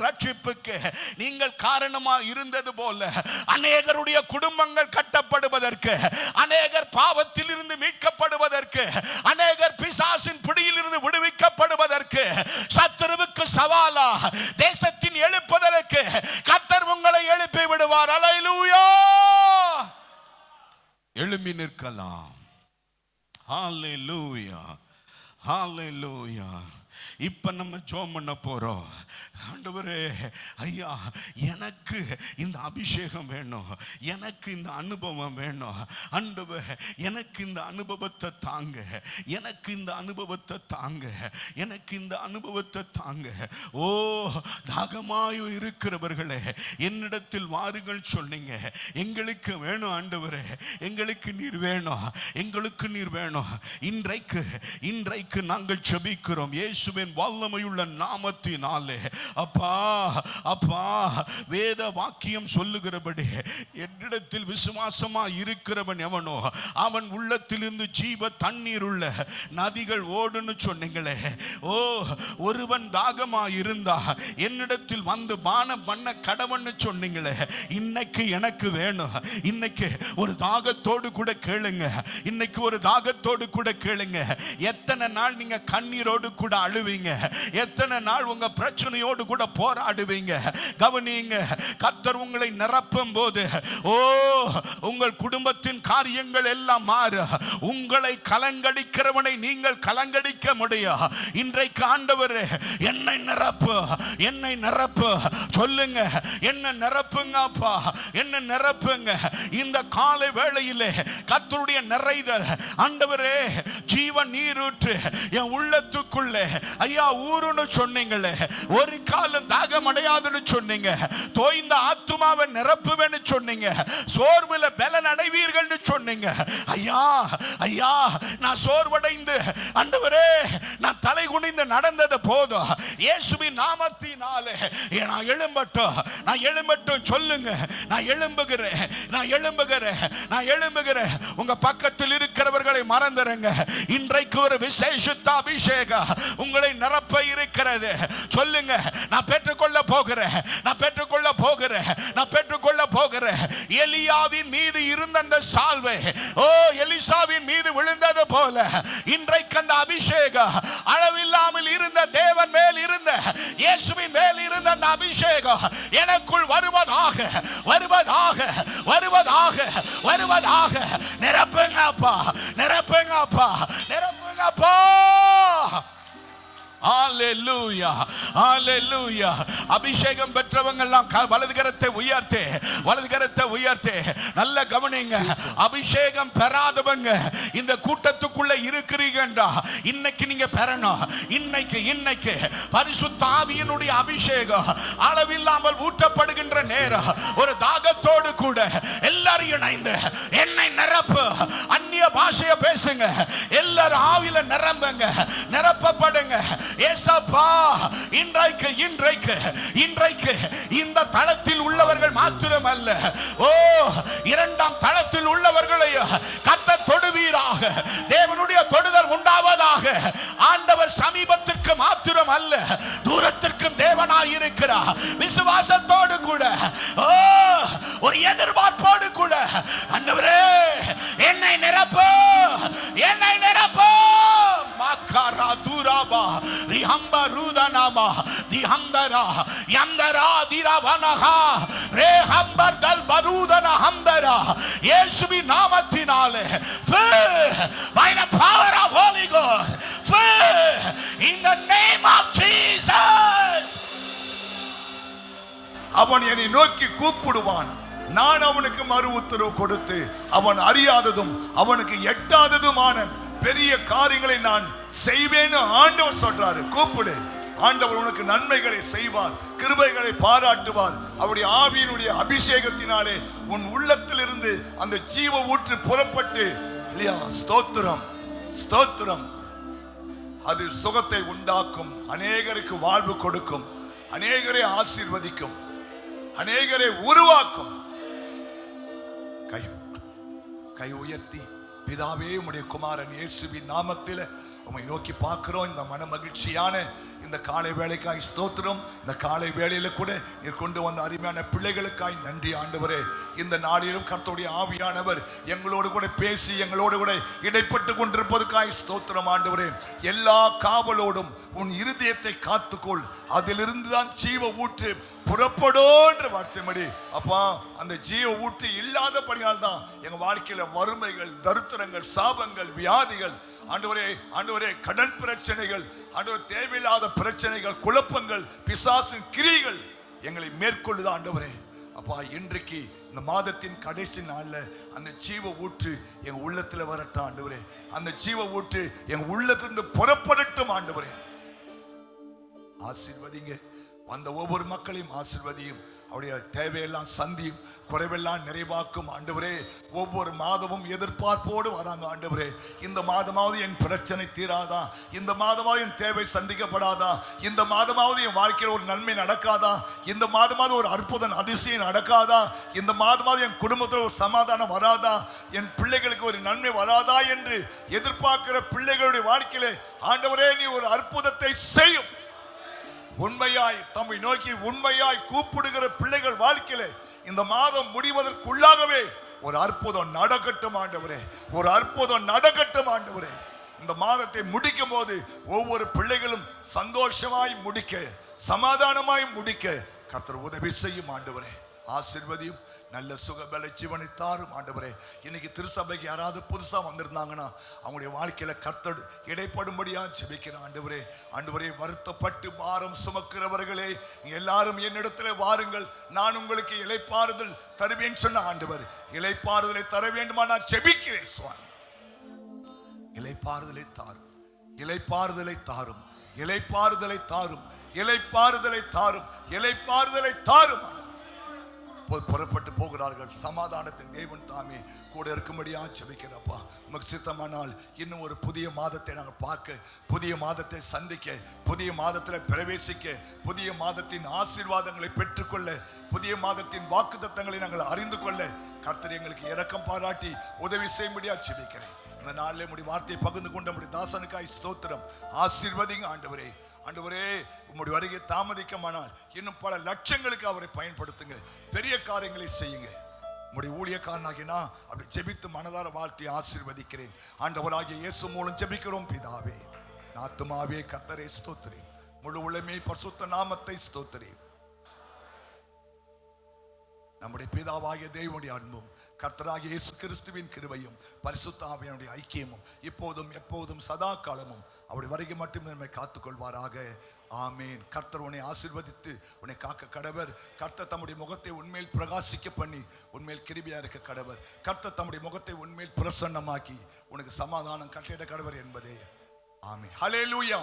ரட்சிப்புக்கு நீங்கள் காரணமா இருந்தது போல அநேகருடைய குடும்பங்கள் கட்டப்படுவதற்கு, அநேகர் பாவத்தில் இருந்து மீட்கப்படுவதற்கு, அநேகர் பிசாசின் பிடியில் இருந்து விடுவிக்கப்படுவதற்கு, சத்துருவுக்கு சவாலா தேசத்தின் எழுப்புதலுக்கு கர்த்தர் உங்களை எழுப்பி விடுவார். அல்லேலூயா. எழும்பி நிற்கலாம். ஹல்லேலூயா, ஹல்லேலூயா. இப்ப நம்ம ஜெபம் பண்ண போறோம். ஆண்டவரே, ஐயா, எனக்கு இந்த அபிஷேகம் வேணும், எனக்கு இந்த அனுபவம் வேணும். ஆண்டவரே, எனக்கு இந்த அனுபவத்தை தாங்க, எனக்கு இந்த அனுபவத்தை தாங்க, எனக்கு இந்த அனுபவத்தை தாங்க. ஓ, தாகமாய் இருக்கிறவர்களே, என்னிடத்தில் வாருங்கள் சொன்னீங்க. எங்களுக்கு வேணும் ஆண்டவரே, எங்களுக்கு நீர் வேணும், எங்களுக்கு நீர் வேணும். இன்றைக்கு நாங்கள் ஜெபிக்கிறோம் இயேசுவின் வல்லமையுள்ள நாமத்தினாலே. அப்பா, அப்பா, வேத வாக்கியம் சொல்லுகிறபடி என்னிடத்தில் விசுவாசமா இருக்கிறவன் எவனோ அவன் உள்ளத்திலிருந்து ஜீவ தண்ணீர் உள்ள நதிகள் ஓடுன்னு சொன்னீங்களே. ஓ, ஒருவன் தாகமா இருந்தா என்னிடத்தில் வந்து பானம் பண்ண கடவன்னு சொன்னீங்களே. இன்னைக்கு எனக்கு வேணும். இன்னைக்கு ஒரு தாகத்தோடு கூட கேளுங்க, இன்னைக்கு ஒரு தாகத்தோடு கூட கேளுங்க. எத்தனை நாள் நீங்க கண்ணீரோடு கூட அழுவீங்க, எத்தனை நாள் உங்க பிரச்சனையோடு கூட போராடுவீங்க. கவனிங்க, கர்த்தர் உங்களை நிரப்பும் போது ஓ, உங்கள் குடும்பத்தின் காரியங்கள் எல்லாம் மாறு. உங்களை கலங்கடிக்கிறவனை நீங்கள் கலங்கடிக்க முடியும். இன்றைக்கு ஆண்டவரே, என்னை நிரப்பு, என்னை நிரப்பு சொல்லுங்க. என்ன நிரப்புங்க அப்பா, என்ன நிரப்புங்க. இந்த காலை வேளையிலே கர்த்தருடைய நிறைதல் ஆண்டவரே, ஜீவன் நீரூற்று என் உள்ளத்துக்குள்ளே ஐயா ஊருன்னு சொன்னீங்களே. ஒரு காலம் தாகம் அடையாதுன்னு சொன்னீங்க. தோய்ந்த ஆத்துமாவை நிரப்புவேன்னு சொன்னீங்க. சோர்வுல பலன் அடைவீர்கள் சொன்னீங்க. ஐயா, ஐயா, நான் சோர்வடைந்து ஆண்டவரே நான் தலை குனிந்து நடந்தது போதும். இயேசுவின் நாமத்தினாலே நான் எழும்பட்டும், நான் எழும்பட்டும் சொல்லுங்க. நான் எழும்புகிறேன், நான் எழும்புகிறேன், நான் எழும்புகிறேன். உங்க பக்கத்தில் இருக்கிறவர்களை மறந்துருங்க. இன்றைக்கு ஒரு விசேஷித்த அபிஷேகம் உங்களை நிரப்ப இருக்கிறது. சொல்லுங்க, நான் பெற்றுக்கொள்ள போகிறேன், நான் பெற்றுக்கொள்ள போகிறேன், நான் பெற்றுக்கொள்ள போகிறேன். எலியாவின் மீது இருந்த அந்த சால்வை எலிசாவின் மீது விழுந்தது போல இன்றைக்கு அந்த அபிஷேகம், அளவில்லாமல் இருந்த தேவன் மேல் இருந்த, இயேசுவின் மேல் இருந்த அந்த அபிஷேகம் எனக்குள் வருவதாக, வருவதாக, வருவதாக, வருவதாக. நிரப்புங்க அப்பா, நிரப்புங்க அப்பா, நிரப்புங்க அப்பா. ஹalleluya, ஹalleluya. அபிஷேகம் பெற்றவங்க எல்லாம் வலது கரத்தை உயர்த்தி, வலது கரத்தை உயர்த்தி. நல்ல கவனிங்க, அபிஷேகம் பெறாதவங்க இந்த கூட்டத்துக்குள்ள இருக்கிறீங்கடா, இன்னைக்கு நீங்க பெறணும். இன்னைக்கு பரிசுத்த ஆவியினுடைய அபிஷேகம் அளவில்லாமல் ஊற்றப்படுகின்ற நேரம், ஒரு தாகத்தோடு கூட எல்லாரும் இணைந்து என்னை நிரப்பு, அந்நிய பாஷையை பேசுங்க, எல்லாரும் ஆவியில நிரம்புங்க, நிரப்பப்படுங்க. ஏசப்பா, இன்றைக்கு இன்றைக்கு இன்றைக்கு இந்த தளத்தில் உள்ளவர்கள் மாத்திரமல்ல, இரண்டாம் தளத்தில் உள்ளவர்களை கர்த்தர் தொடுவீராக. தேவனுடைய தொடுதல் உண்டாவதாக. ஆண்டவர் சமீபத்திற்கு மாத்திரம் அல்ல, தூரத்திற்கும் தேவனாய் இருக்கிறார். விசுவாசத்தோடு கூட, ஒரு எதிர்பார்ப்போடு கூட, ஆண்டவரே என்னை நிரப்பு, என்னை நிரப்பு. மாக்காரா தூராபா ரிஹம்பா ரூதனாமா திஹம்பரா யந்தரா திரவனஹா ரேஹம்பர் தல் பரூதன ஹம்பரா. இயேசுவின் நாமத்தினாலே, by the power of Holy Ghost, in the name of Jesus. அவன் என்னை நோக்கி கூப்பிடுவான், நான் அவனுக்கு மறு உத்தரவு கொடுத்து அவன் அறியாததும் அவனுக்கு எட்டாததுமான பெரிய காரியங்களை நான் செய்வேன்னு ஆண்டவர் சொல்றாரு. கூப்பிடு, ஆண்டவர் உனக்கு நன்மைகளை செய்வார், கிருபைகளை பாராட்டுவார். அவருடைய ஆவியினுடைய அபிஷேகத்தினாலே உன் உள்ளத்தில் இருந்து அந்த ஜீவ ஊற்று புறப்பட்டு, இல்லையா, ஸ்தோத்திரம் ஸ்தோத்திரம், அது சுகத்தை உண்டாக்கும், அநேகருக்கு வாழ்வு கொடுக்கும், அநேகரை ஆசீர்வதிக்கும், அநேகரை உருவாக்கும். கை உயர்த்தி, பிதாவே உம்முடைய குமாரன் இயேசுவின் நாமத்தில் உம்மை நோக்கி பார்க்கிறோம். இந்த மன மகிழ்ச்சியான இந்த காலை வேளைக்காய் ஸ்தோத்திரம். இந்த காலை வேளையில கூட நீர் கொண்டு வந்த அருமையான பிள்ளைகளுக்காய் நன்றி ஆண்டவரே. இந்த நாளிலும் கர்த்தருடைய ஆவியானவர் எங்களோடு கூட பேசி எங்களோடு கூட இடைப்பட்டு கொண்டிருப்பதுக்காய் ஸ்தோத்திரம் ஆண்டவரே. எல்லா காவலோடும் உன் இருதயத்தை காத்துக்கொள், அதிலிருந்து தான் ஜீவ ஊற்று புறப்படோன்ற வார்த்தைப்படி அப்பா, அந்த ஜீவ ஊற்று இல்லாதபடியால் தான் எங்க வாழ்க்கையில வறுமைகள், தரித்திரங்கள், சாபங்கள், வியாதிகள், ஆண்டவரே ஆண்டவரே கடன் பிரச்சனைகள், ஆண்டவரே தேவையில்லாத பிரச்சனைகள், குழப்பங்கள், பிசாசின் கிரிகள் எங்களை மேற்கொள்ளுது ஆண்டவரே. அப்பா, இன்றைக்கு இந்த மாதத்தின் கடைசி நாள்ல அந்த ஜீவ ஊற்று எங்க உள்ளத்துல வரட்டும் ஆண்டவரே. அந்த ஜீவ ஊற்று எங்க உள்ளத்திலிருந்து புறப்படட்டும் ஆண்டவரே. ஆசீர்வதிங்க, வந்த ஒவ்வொரு மக்களையும் ஆசீர்வதியும், அவருடைய தேவையெல்லாம் சந்தியும், குறைவெல்லாம் நிறைவாக்கும் ஆண்டவரே. ஒவ்வொரு மாதமும் எதிர்பார்ப்போடு வராங்க ஆண்டவரே. இந்த மாதமாவது என் பிரச்சனை தீராதா, இந்த மாதமாவது என் தேவை சந்திக்கப்படாதா, இந்த மாதமாவது என் வாழ்க்கையில் ஒரு நன்மை நடக்காதா, இந்த மாதமாவது ஒரு அற்புதம் அதிசயம் நடக்காதா, இந்த மாதமாவது என் குடும்பத்தில் ஒரு சமாதானம் வராதா, என் பிள்ளைகளுக்கு ஒரு நன்மை வராதா என்று எதிர்பார்க்கிற பிள்ளைகளுடைய வாழ்க்கையிலே ஆண்டவரே நீ ஒரு அற்புதத்தை செய்யும். உண்மையாய் தம்மை நோக்கி உண்மையாய் கூப்பிடுகிற பிள்ளைகள் வாழ்க்கையிலே இந்த மாதம் முடிவதற்குள்ளாகவே ஒரு அற்புதம் நடக்கட்டும் ஆண்டவரே, ஒரு அற்புதம் நடக்கட்டும் ஆண்டவரே. இந்த மாதத்தை முடிக்கும் போது ஒவ்வொரு பிள்ளைகளும் சந்தோஷமாய் முடிக்க, சமாதானமாய் முடிக்க கர்த்தர் உதவி செய்யும் ஆண்டவரே. ஆசீர்வதியும், நல்ல சுகபல ஜீவனை தாரும் ஆண்டவரே. இன்னைக்கு திருசபைக்கு யாராவது புதுசா வந்திருந்தாங்கன்னா அவங்களுடைய வாழ்க்கையில கர்த்தர் இடைப்படும்படியா ஜெபிக்கிறேன் ஆண்டவரே. ஆண்டவரே, வருத்தப்பட்டு பாரம் சுமக்கிறவர்களே எல்லாரும் என்னிடத்துல வாருங்கள், நான் உங்களுக்கு இளைப்பாறுதல் தருவேன் சொன்ன ஆண்டவர். இளைப்பாறுதலை தர வேண்டுமா நான் ஜெபிக்கிறேன் சுவாமி. இளைப்பாறுதலை தாரும், இளைப்பாறுதலை தாரும், இளைப்பாறுதலை தாரும், இளைப்பாறுதலை தாரும், இளைப்பாறுதலை தாரும். புறப்பட்டு போகிறார்கள். சமாதானத்தின் தேவன் தாமே கூட இருக்கும்படியா ஜெபிக்கிறப்பா. உமக்கு சித்தமானால் இன்னும் ஒரு புதிய மாதத்தை நாங்கள் பார்க்க, புதிய மாதத்தை சந்திக்க, புதிய மாதத்தில் பிரவேசிக்க, புதிய மாதத்தின் ஆசீர்வாதங்களை பெற்றுக்கொள்ள, புதிய மாதத்தின் வாக்குத்தத்தங்களை நாங்கள் அறிந்து கொள்ள கர்த்தர் எங்களுக்கு இரக்கம் பாராட்டி உதவி செய்யும்படியா ஜெபிக்கிறேன். இந்த நாளிலே உம்முடைய வார்த்தையை பகிர்ந்து கொண்ட உம்முடைய தாசனுக்காய் ஸ்தோத்திரம். ஆசீர்வதிங்க ஆண்டவரே. ஆண்டவரே, உம்முடைய வருகை தாமதிக்குமானால் இன்னும் பல லட்சங்களுக்கு அவரை பயன்படுத்துங்க. பெரிய காரியங்களை செய்யுங்க. உம்முடைய ஊழியக்காரனாகிய நான் அப்படி ஜெபித்து மனதார வாழ்த்தி ஆசீர்வதிக்கிறேன். ஆண்டவராகிய இயேசு மூலம் ஜெபிக்கிறோம் பிதாவே. ஆத்துமாவே கர்த்தரை ஸ்தோத்திரி, முழு உலமே பரிசுத்த நாமத்தை ஸ்தோத்திரி. நம்முடைய பிதாவாகிய தேவனுடைய அன்பும் கர்த்தராகிய இயேசு கிறிஸ்துவின் கிருபையும் பரிசுத்த ஆவியானுடைய ஐக்கியமும் இப்போதும் எப்போதும் சதா காலமும் அவருடைய வருகை மட்டுமே நம்மை காத்துக்கொள்வாராக. ஆமேன். கர்த்தர் உன்னை ஆசீர்வதித்து உன்னை காக்க கடவர். கர்த்தர் தம்முடைய முகத்தை உன்மேல் பிரகாசிக்க பண்ணி உன்மேல் கிருபையா இருக்க கடவர். கர்த்தர் தம்முடைய முகத்தை உன்மேல் பிரசன்னமாக்கி உனக்கு சமாதானம் கட்டளையிட கடவர் என்பதே. ஆமென். ஹல்லேலூயா.